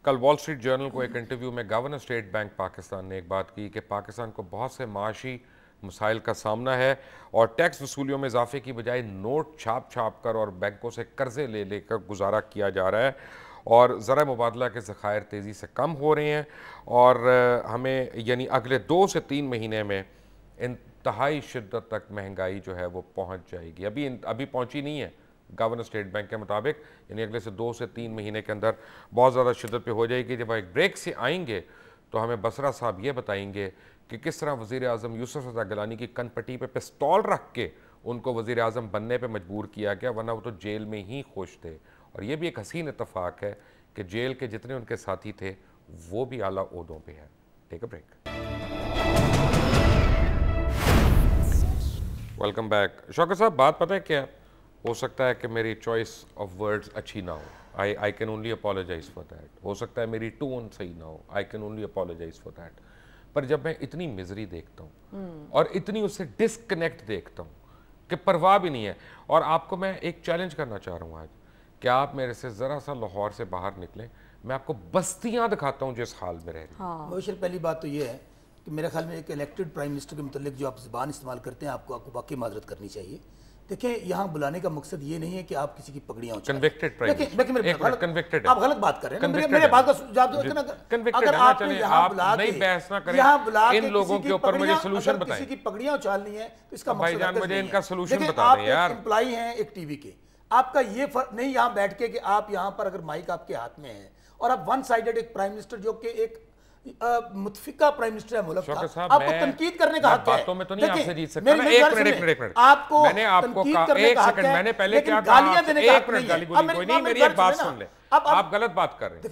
कल वॉल स्ट्रीट जर्नल को एक इंटरव्यू में गवर्नर स्टेट बैंक पाकिस्तान ने एक बात की कि पाकिस्तान को बहुत से माशी मसाइल का सामना है और टैक्स वसूलियों में इजाफे की बजाय नोट छाप छाप कर और बैंकों से कर्जे ले लेकर गुजारा किया जा रहा है और ज़रा मुबादला के ज़खायर तेज़ी से कम हो रहे हैं और हमें यानी अगले 2 से 3 महीने में इंतहाई शिद्दत तक महंगाई जो है वो पहुंच जाएगी। अभी पहुंची नहीं है गवर्नर स्टेट बैंक के मुताबिक, यानी अगले से 2 से 3 महीने के अंदर बहुत ज़्यादा शिद्दत पे हो जाएगी। जब एक ब्रेक से आएंगे तो हमें बसरा साहब ये बताएंगे कि किस तरह वज़ीर आज़म यूसुफ रज़ा गिलानी की कनपट्टी पे पिस्तौल रख के उनको वज़ीर आज़म बनने पे मजबूर किया गया, वरना वो तो जेल में ही खुश थे। और ये भी एक हसीन इत्तफाक है कि जेल के जितने उनके साथी थे वो भी आला ओहदों पे है। Take a break. Welcome back. Shaukat sahab, बात पता है क्या, हो सकता है कि मेरी चॉइस ऑफ वर्ड्स अच्छी ना हो, I can only apologise for that. हो सकता है मेरी टोन सही ना हो, I can only apologise for that. पर जब मैं इतनी मिजरी देखता हूँ और इतनी उससे डिस्कनेक्ट देखता हूँ, कि परवाह भी नहीं है। और आपको मैं एक चैलेंज करना चाह रहा हूँ आज, कि आप मेरे से ज़रा सा लाहौर से बाहर निकलें, मैं आपको बस्तियाँ दिखाता हूँ जिस हाल में रह रही। मुबशर, पहली बात तो ये है कि मेरे ख्याल में एक इलेक्टेड प्राइम मिनिस्टर के मतलब जो आप ज़बान इस्तेमाल करते हैं, आपको वाकई माजरत करनी चाहिए। देखिए, यहाँ बुलाने का मकसद ये नहीं है कि आप किसी की पगड़ियाँ उछालें। कन्विक्टेड प्राइम मिनिस्टर, कन्विक्टेड, आप गलत बात कर रहे हैं। मेरे बात का जवाब दो। अगर आप यहाँ बुला के इन लोगों के ऊपर मुझे सॉल्यूशन बताएं। किसी की पगड़ियाँ उछालनी है तो इसका मकसद मुझे इनका सॉल्यूशन बता दें यार। एम्प्लॉई हैं एक टीवी के, आपका ये फर्क नहीं यहाँ बैठ के कि आप यहाँ पर अगर माइक आपके हाथ में है और आप वन साइडेड एक प्राइम मिनिस्टर जो कि एक मुतफिका प्राइम मिनिस्टर है मुल्क का, आपको तनकीद करने का हक है। बातों में तो नहीं आपसे जीत सकता। एक मिनट आपको मैंने आपको कहा, एक सेकंड, मैंने पहले क्या कहा, एक मिनट गाली बोली कोई नहीं, मेरी एक बात सुन ले। आप गलत बात कर रहे हैं,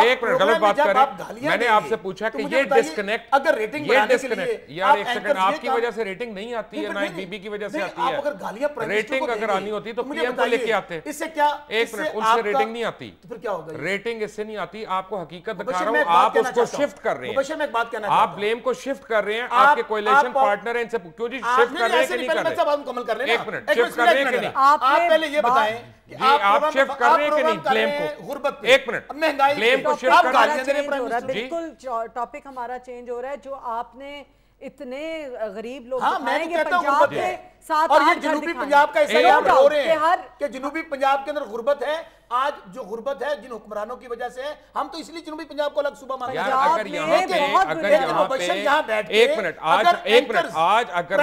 एक मिनट गलत बात कर रहे हैं। मैंने आपसे पूछा कि ये डिस्कनेक्ट, अगर रेटिंग यार एक सेकंड, आपकी वजह से रेटिंग नहीं आती है, ना ही बीबी की वजह से आती है। रेटिंग अगर आनी होती तो पीएम को लेके आते। इससे क्या, एक मिनट, उनसे रेटिंग नहीं आती तो फिर क्या होगा? रेटिंग इससे नहीं आती, आपको हकीकत दिखा रहा हूं, आप उसको शिफ्ट कर रहे हैं, आप ब्लेम को शिफ्ट कर रहे हैं। आपके कोएलिशन पार्टनर हैं, इनसे क्यों जी शिफ्ट कर रहे हैं कि नहीं कर रहे? एक मिनट, शिफ्ट कर रहे हैं कि नहीं? आप पहले ये बताएं कि आप शिफ्ट कर रहे हैं कि नहीं ब्लेम को? गुर्बत, एक मिनट, महंगाई, ब्लेम को शिफ्ट कर रहे हैं। बिल्कुल टॉपिक हमारा चेंज हो रहा है। जो आपने इतने गरीब लोग दिखाएंगे पंजाब के साथ, और ये जनूबी पंजाब का ऐसा हम रो रहे हैं कि जनूबी पंजाब के अंदर गुर्बत है। आज जो गुर्बत है जिन हुक्मरानों की वजह से है, हम तो इसलिए जनूबी पंजाब को अलग सूबा मानते हैं। अगर यहाँ पे एक मिनट, आज अगर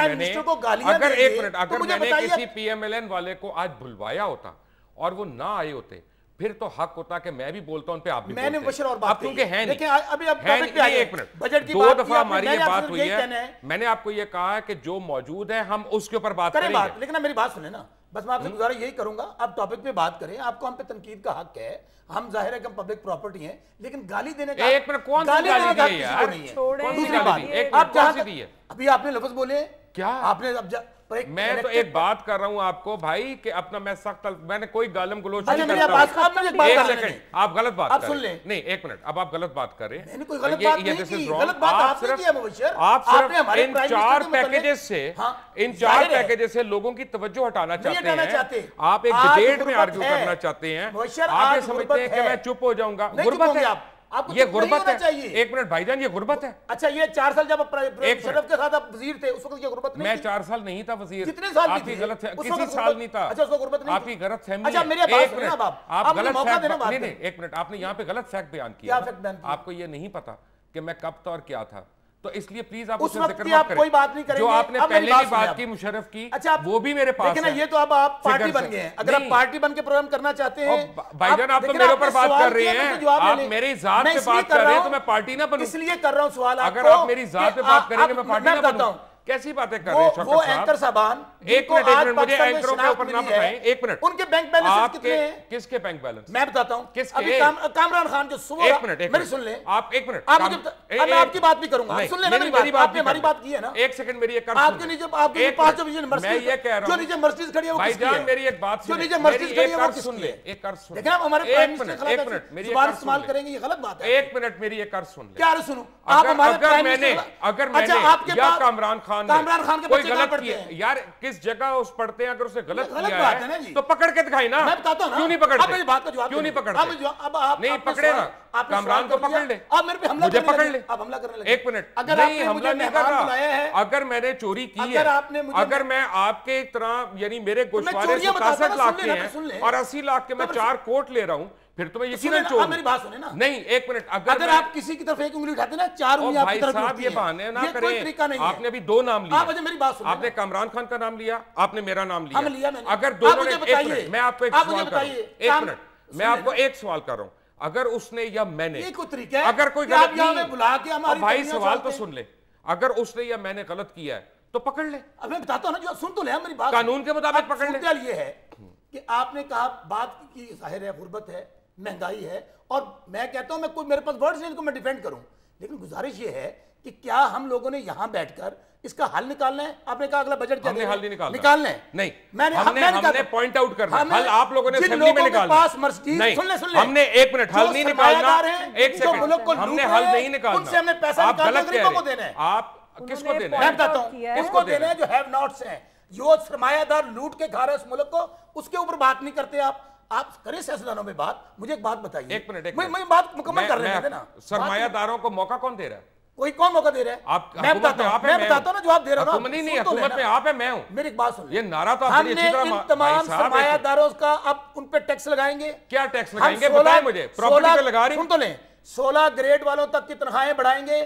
मैंने किसी पीएमएलएन वाले को आज बुलवाया होता और वो ना आए होते, फिर तो हक होता कि मैं भी बोलता हूं, पे आप भी मैंने बोलते और बात क्योंकि है नहीं। अभी अब है नहीं, एक मिनट, बजट की दो दफा हमारी ये बात हुई है। मैंने आपको ये कहा है कि जो मौजूद है हम उसके ऊपर बात करेंगे। लेकिन मेरी बात सुने ना, बस मैं आपसे गुजारिश यही करूंगा, आप टॉपिक पे बात करें। आपको हम पे तनकीद का हक है, हम जाहिर है कि हम पब्लिक प्रॉपर्टी हैं, लेकिन गाली देने का, एक मिनट, कौन सी गाली दी है यार? दूसरी बात, आप जहां अभी आपने लफ्ज बोले क्या आपने, अब मैं तो एक बात कर रहा हूं आपको भाई कि अपना मैं सख्त, मैंने कोई गालम गलोच नहीं करता। एक सेकंड, आप गलत बात कर रहे हैं। नहीं, एक मिनट, अब आप गलत बात कर रहे हैं। मैंने कोई गलत बात नहीं की, गलत बात आपने किया मुबशर। आप सिर्फ इन चार पैकेजेस से लोगों की तवज्जो हटाना चाहते हैं। आप एक डिबेट में आर्ग्यू करना चाहते हैं। आप ये समझते हैं कि मैं चुप हो जाऊंगा। गुर्बत है, ये गुर्बत है। एक मिनट भाईजान, ये गुर्बत है। अच्छा, ये 4 साल जब शरफ के साथ आप वजीर थे, उस वक्त ये गुर्बत नहीं? मैं 4 साल नहीं था वजीर। कितने साल? आपकी गलत है, किसी साल नहीं था। अच्छा, उसको गुर्बत नहीं, आपकी गलत फहमी। अच्छा, मेरे पास सुनिए ना बाप, आप गलत फैक्ट, नहीं, एक मिनट, आपने यहाँ पे गलत फैक्ट बयान किया। आपको ये नहीं पता कि मैं कब था और क्या था, तो इसलिए प्लीज आप उस वक्त आप कोई बात नहीं करेंगे। जो आपने पहले की बात की मुशर्रफ की, अच्छा, वो भी मेरे पास है। ये तो अब आप पार्टी बन गए हैं। अगर आप पार्टी बन के प्रोग्राम करना चाहते हैं, भाईजान आप तो मेरे ऊपर बात कर रहे हैं, आप मेरी जात पे बात कर रहे हैं, तो मैं पार्टी ना बनूं। इसलिए कर रहा हूं सवाल। अगर आप मेरी जात पे बात करेंगे, मैं पार्टी ना बनूं। कैसी बातें कर रहे हैं वो एंकर साहबान? एक मिनट, मुझे एंकरों के ऊपर ना बताएं। एक मिनट, उनके बैंक बैलेंस कितने हैं? किसके बैंक बैलेंस? मैं बताता हूं। किसके? कामरान खान जो सुबह, एक मिनट, मेरी सुन ले आप। एक मिनट, मैं आपकी बात भी करूंगा, सुन लेना मेरी बात। आपने हमारी बात की है ना? एक सेकंड, मेरी एक आपके नीचे, आपके पास जो नीचे मैं ये कह रहा हूं, जो नीचे मर्सिडीज खड़ी है वो किसकी है? भाईजान मेरी एक बात जो नीचे मर्सिडीज खड़ी है वो सुन ले, एक अर्ज सुन। लेकिन आप हमारे एक मिनट, मेरी बात इस्तेमाल करेंगे, ये गलत बात है। एक मिनट, मेरी एक अर्ज सुन ले। क्या अर्ज सुनूं? आप हमारे प्राइम मिनिस्टर, अगर मैंने या कामरान खान के कोई गलत किया, यार किस जगह उस पढ़ते हैं, अगर उसे गलत किया है तो पकड़ के दिखाई ना। मैं बताता हूं ना, क्यों नहीं पकड़ते? मेरी बात का जवाब क्यों नहीं पकड़ते? अब आप नहीं पकड़े ना, कामरान को पकड़ ले, आप मेरे पे हमला मुझे पकड़ ले। आप हमला करने लगे। एक मिनट, नहीं हमला नहीं कर रहा। अगर मैंने चोरी की है, अगर मैं आपके तरह, यानी मेरे गोशवारे 67 लाख के हैं और 80 लाख के मैं 4 कोट ले रहा हूं, फिर तो मैं यकीनन चोर। मेरी बात सुने ना। नहीं, एक मिनट, अगर आप किसी की तरफ एक उंगली उठाते ना, 4 उंगली आपकी तरफ साहब ये बहाने ना करें। कोई तरीका नहीं है। आपने अभी 2 नाम लिए। आप मेरी बात सुनिए। आपने कामरान खान का नाम लिया, आपने मेरा नाम लिया। हम लिया मैंने। अगर दोनों ने, मैं आपको एक सवाल कर रहा हूं, एक मिनट, मैं आपको एक सवाल कर रहा हूं, अगर उसने या मैंने, अगर कोई गलत नहीं, बुला के हमारी भाई सवाल तो सुन ले, अगर उसने या मैंने गलत किया है तो पकड़ ले। अब मैं बताता हूं ना, जो सुन तो ले मेरी बात, कानून के मुताबिक पकड़ ले। ये है कि आपने कहा बात की, जाहिर है गुर्बत है, महंगाई है, और मैं कहता हूं, मैं कोई, मेरे पास वर्ड्स नहीं इनको मैं डिफेंड करूं, लेकिन गुजारिश ये है कि क्या हम लोगों ने यहां बैठकर इसका हल निकालना है? आपने कहा अगला बजट क्या हमने हल नहीं निकालना है। नहीं, हमने पॉइंट आउट करना है। हल आप लोगों ने असेंबली में निकालना है। नहीं, हमने एक मिनट, हल नहीं निकालना। एक सेकंड, हमने हल नहीं निकालना। उनसे हमने पैसा आप गलत कह रहे हैं। देना है। आप किसको देना है? मैं बताता हूं, किसको देना है? जो हैव नॉट्स हैं, जो सरमायादार लूट के खा रहे हैं इस मुल्क को, उसके ऊपर बात नहीं करते आप करें सियासतदानों में बात। मुझे एक बात बताइए, एक मिनट मैं बात मुकम्मल कर रहे थे ना। सरमायादारों को मौका कौन दे रहा है? कोई कौन मौका दे रहा है? मैं बताता हूं ना, जवाब दे रहा हूं। नहीं, हुकूमत में आप है, मैं हूं। मेरी एक बात सुन, ये नारा तो हमने इन तमाम सरमायादारों का अब उन पे टैक्स लगाएंगे। क्या टैक्स लगाएंगे बताएं मुझे। प्रॉपर्टी पे लगा रही, सुन तो लें, 16 ग्रेड वालों तक की तनख्वाहें बढ़ाएंगे,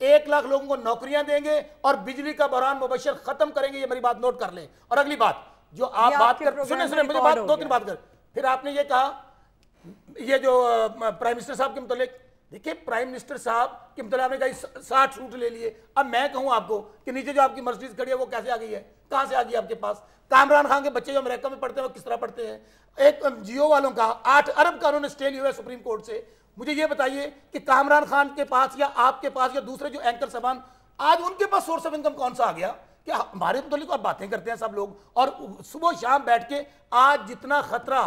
1 लाख लोगों को नौकरियां देंगे और बिजली का बहरान मुबश्शिर खत्म करेंगे। ये मेरी बात नोट कर लें। और अगली बात जो आप बात कर, सुने मुझे बात 2-3 बात कर। फिर आपने ये कहा, ये जो प्राइम मिनिस्टर साहब के मुतालिक, देखिए प्राइम मिनिस्टर साहब के मतलब आपने कहा 60 सूट ले लिए। अब मैं कहूं आपको कि नीचे जो आपकी मर्सिडीज खड़ी है वो कैसे आ गई है, कहां से आ गई आपके पास? कामरान खान के बच्चे जो अमेरिका में पढ़ते हैं वो किस तरह पढ़ते हैं? एक जियो वालों का 8 अरब का उन्होंने स्टे लिया हुआ है सुप्रीम कोर्ट से। मुझे ये बताइए कि कामरान खान के पास या आपके पास या दूसरे जो एंकर साहबान, आज उनके पास सोर्स ऑफ इनकम कौन सा आ गया? क्या हमारे मुतालिक आप बातें करते हैं सब लोग और सुबह शाम बैठ के, आज जितना खतरा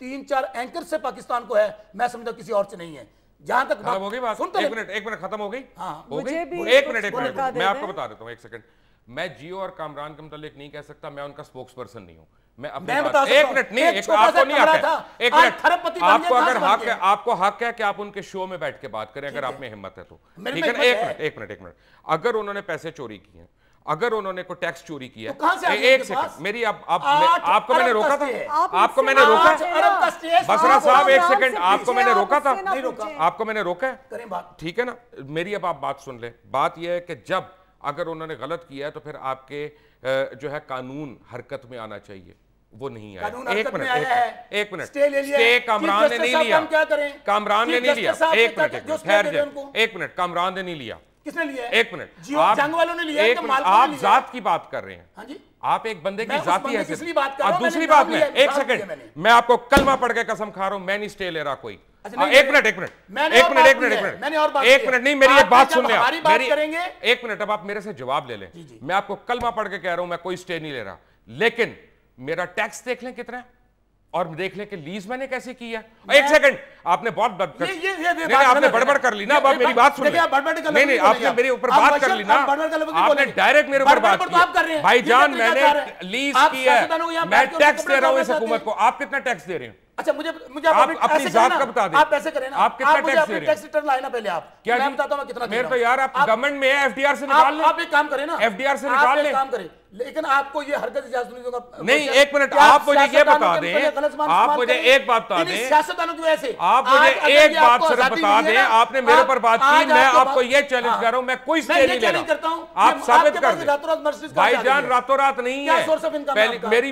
3-4 एंकर से पाकिस्तान को है, मैं समझता किसी और से नहीं है। जहां तक खत्म हो गई बात, सुनते एक मिनट खत्म हो गई। हाँ, हो गई। एक मिनट मैं आपको बता देता हूँ, 1 सेकंड। मैं जियो और कामरान के मुतालिक नहीं कह सकता, मैं उनका स्पोक्स पर्सन नहीं हूँ। मैं अपने एक मिनट नहीं, आपको नहीं हक है, एक मिनट, आपको अगर हक है, आपको हक है कि आप उनके शो में बैठ के बात करें, अगर आप में हिम्मत है तो ठीक है ना। एक मिनट, अगर उन्होंने पैसे चोरी किए, अगर उन्होंने कोई टैक्स चोरी किया, एक सेकंड मेरी आपको मैंने रोका था, आपको मैंने रोका, बसरा साहब 1 सेकंड, आपको मैंने रोका था, आपको मैंने रोका है, ठीक है ना। मेरी अब आप बात सुन ले। बात यह है कि जब अगर उन्होंने गलत किया है तो फिर आपके जो है कानून हरकत में आना चाहिए, वो नहीं आया। एक मिनट, स्टे कामरान ने नहीं लिया, कामरान ने नहीं लिया। एक मिनट, कामरान ने नहीं लिया। किसने लिया? एक मिनट, जंग वालों ने लिया। आप जात की बात कर रहे हैं। हाँ जी, आप एक बंदे की जाती है। दूसरी बात में 1 सेकंड, मैं आपको कलमा पढ़ के कसम खा रहा हूं, मैं नहीं स्टे ले रहा कोई। एक मिनट नहीं, मेरी एक बात सुन ले। एक मिनट, अब आप मेरे से जवाब ले लें। मैं आपको कलमा पढ़ के कह रहा हूं, मैं कोई स्टे नहीं ले रहा, लेकिन मेरा टैक्स देख लें कितना है और देख लें कि लीज मैंने कैसे की है। 1 सेकंड, आपने बहुत आपने बड़बड़ कर ली ना। अब मेरी बात सुन, नहीं, आपने मेरे ऊपर बात कर ली ना, आपने डायरेक्ट मेरे ऊपर बात की। भाईजान, मैंने लीज की है, मैं टैक्स दे रहा हूं इस हुकूमत को। आप कितना टैक्स दे रहे हैं? अच्छा, मुझे आप अपनी जात का बता दें। आप ऐसे करें ना, आप कितना टैक्स दे रहे हैं? टैक्स रिटर्न लाए ना पहले आप। क्या मैं बताता हूं कितना। मेरे तो यार, आप गवर्नमेंट में है, एफडीआर से निकाल लें। आप एक काम करें ना, एफडीआर से निकाल लें, काम करें, लेकिन आपको ये हरकत इजाजत नहीं दूंगा। नहीं, 1 मिनट, आप मुझे ये बता दें, आप मुझे एक बात बता दें, सियासतदानों की वजह से आप मुझे एक बात सिर्फ बता दें। आपने मेरे ऊपर बात की, मैं आपको ये चैलेंज कर रहा हूं, मैं कोई स्टे नहीं ले रहा। आप साबित कर दें। भाईजान, रातों रात नहीं है।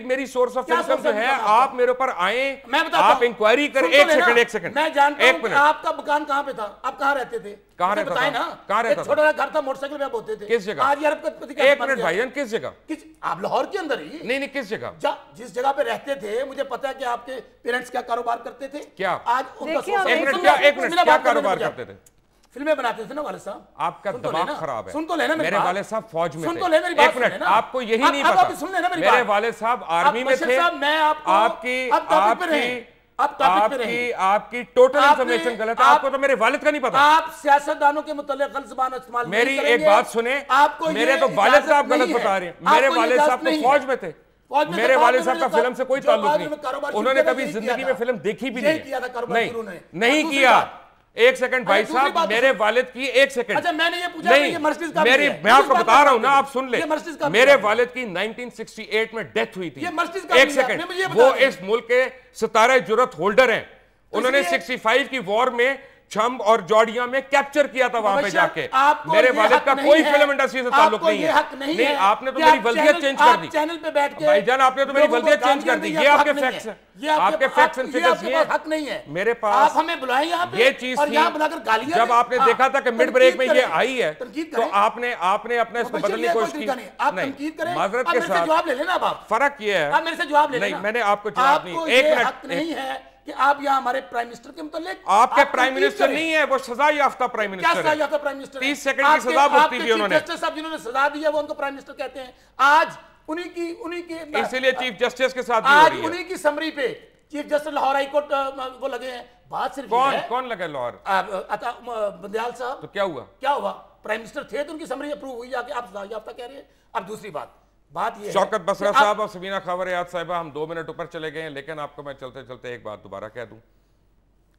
मेरी सोर्स ऑफ इनकम जो है, आप मेरे ऊपर आए, आप इंक्वायरी करें। एक सेकंड, मैं जानता हूं आपका मकान कहां पे था, आप कहां रहते थे? कहां रहता था? कहां रहता था? छोटा सा घर था, मोटरसाइकिल पे आप होते थे। किस जगह? आज अरबपति का। 1 मिनट भाईजान, किस जगह? आप लाहौर के अंदर ही? नहीं, किस जगह? जिस जगह पे रहते थे, मुझे पता है कि आपके पेरेंट्स क्या कारोबार करते थे। क्या? आज उनका 1 मिनट, क्या कारोबार करते थे? फिल्में बनाते थे ना वाले साहब। आपका दिमाग खराब है। सुन तो लेना, मेरे वाले साहब फौज में थे। सुन तो ले मेरी बात। 1 मिनट, आपको यही नहीं पता। सुन लेना मेरी मेरे वाले साहब आर्मी में थे। मैं आपकी टोटल इंफॉर्मेशन गलत है। आपको तो मेरे वालिद का नहीं पता। आप सियासतदानों के मुतालिक गलत ज़बान इस्तेमाल नहीं करेंगे। मेरी एक बात सुने, आपको मेरे तो वालिद साहब गलत बता रहे हैं। मेरे वालिद साहब तो फौज में थे। मेरे वालिद साहब का फिल्म से कोई ताल्लुक नहीं। उन्होंने कभी जिंदगी में फिल्म देखी भी नहीं किया। 1 सेकंड भाई साहब, मेरे वालिद की 1 सेकंड। अच्छा, मैंने ये पूछा नहीं, मैं आपको बता रहा हूं ना, आप सुन ले। मेरे वालिद की 1968 में डेथ हुई थी। 1 सेकंड, वो इस मुल्क के सितारे जुर्रत होल्डर हैं। उन्होंने 65 की वॉर में छम्ब और जॉर्डिया में कैप्चर किया था वहां पे जाके। मेरे वालिद का कोई फिल्म इंडस्ट्री से ताल्लुक नहीं है। नहीं, आपने तो मेरी वल्दियत चेंज कर दी चैनल पे बैठ के। भाईजान, आपने तो मेरी वल्दियत चेंज कर दी। ये आपके फैक्ट्स हैं, आपके फैक्ट्स एंड फिगर्स ये हक नहीं है। मेरे पास आप हमें बुलाएं यहाँ पे, ये चीज थी। बुलाकर गालियां जब आपने देखा था कि मिड ब्रेक में ये आई है, तो आपने अपने इसको बदलने की कोशिश की। नहीं, माजरत के साथ जवाब ले लेना। आप फर्क ये है, आप मेरे से जवाब ले लेना। नहीं, मैंने आपको जवाब नहीं। 1 मिनट नहीं है कि आप यहाँ हमारे प्राइम मिनिस्टर के मुतालिक। आपके प्राइम मिनिस्टर नहीं है, वो सजा याफ्ता प्राइम मिनिस्टर है। क्या सजा याफ्ता प्राइम मिनिस्टर? 30 सेकंड की सजा भुगती थी उन्होंने। जस्टिस साहब जिन्होंने सजा दी है, वो उनको प्राइम मिनिस्टर कहते हैं। आज उन्हीं की इसीलिए चीफ जस्टिस के साथ आज उन्हीं की समरी पे chief justice Lahore high court वो लगे हैं। बात सिर्फ कौन लगे? लाहौर बंदयाल साहब। तो क्या हुआ? प्राइम मिनिस्टर थे तो उनकी समरी अप्रूव हुई, जाके आप सजा याफ्ता कह रहे हैं। अब दूसरी बात, बात ये शौकत बसरा साहब और सबीना खबर याद साहिबा, हम 2 मिनट ऊपर चले गए हैं, लेकिन आपको मैं चलते चलते एक बात दोबारा कह दूं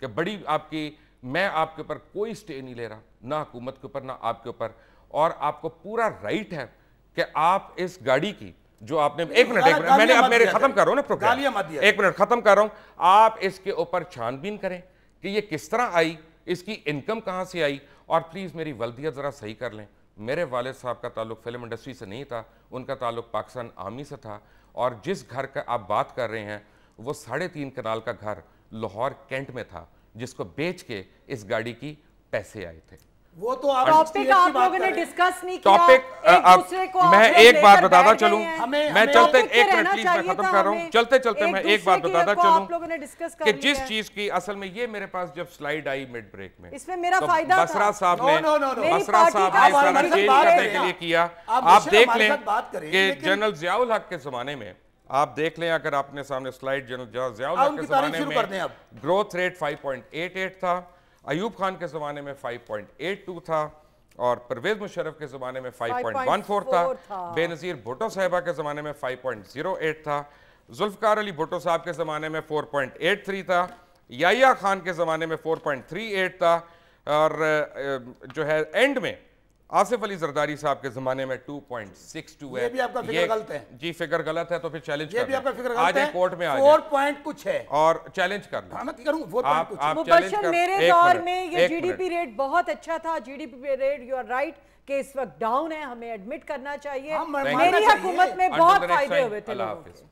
कि बड़ी आपकी, मैं आपके ऊपर कोई स्टे नहीं ले रहा, ना हुकूमत के ऊपर ना आपके ऊपर, और आपको पूरा राइट है कि आप इस गाड़ी की जो आपने, एक मिनट मैंने अब मेरे खत्म कर रहा हूं ना प्रोग्राम, एक मिनट खत्म कर रहा हूं, आप इसके ऊपर छानबीन करें कि ये किस तरह आई, इसकी इनकम कहां से आई, और प्लीज मेरी वल्दियत जरा सही कर लें। मेरे वालिद साहब का ताल्लुक फिल्म इंडस्ट्री से नहीं था, उनका ताल्लुक पाकिस्तान आर्मी से था, और जिस घर का आप बात कर रहे हैं वो 3.5 कनाल का घर लाहौर कैंट में था, जिसको बेच के इस गाड़ी की पैसे आए थे। वो तो आप टॉपिक आप लोगों ने डिस्कस नहीं किया, टॉपिक एक दूसरे को मैं एक बात बताता चलूं, मैं चलते टॉपिक पे एक मिनट रहना प्लीज मैं चाहिए खत्म था कर रहा हूं, हमें। चलते चलते मैं एक बात बताता आप लोगों ने चलूं डिस्कस कर कि लिया जिस है। चीज की असल में ये मेरे पास जब स्लाइड आई मिड ब्रेक में, इसमें मेरा तो फायदा था। बसरा साहब ने मेरी बसरा पार्टी साहब का ने सारा हमारे चेंज साथ करने बात के लिए किया। आप आप बेशक देख हमारे लें साथ बात करें, कि लेकिन- जनरल जियाउल हक के जमाने में, आप देख लें अगर आपने सामने स्लाइड जनरल जियाउल हक के उनकी तारीफ जमाने शुरू कर दें में अब। ग्रोथ रेट 5.88 था, अयूब खान के ज़माने में 5.82 था, और परवेज मुशर्रफ के ज़माने में 5.14 था, बेनज़ीर भुट्टो साहिबा के ज़माने में 5.08 था, जुल्फ़कार अली भुट्टो साहब के ज़माने में 4.83 था, याहिया खान के ज़माने में 4.38 था, और जो है एंड में आसिफ अली जरदारी साहब के ज़माने में 2.62 है। ये भी आपका फिगर गलत है। जी फिगर गलत है तो फिर चैलेंज ये भी आपका फिगर आ गलत जाए है, कोर्ट में, आ 4 जाए पॉइंट कुछ है और चैलेंज कर लें। हाँ, मैं करूं 4 पॉइंट कुछ। आप चैलेंज मुबशर, कर, मेरे एक दौर मिनट, में ये एक जीडीपी मिनट। रेट बहुत अच्छा था, GDP rate you are right कि इस वक्त डाउन है, हमें एडमिट करना चाहिए। हाँ, मेरी हुकूमत में बहुत फायदे हुए थे लोगों के।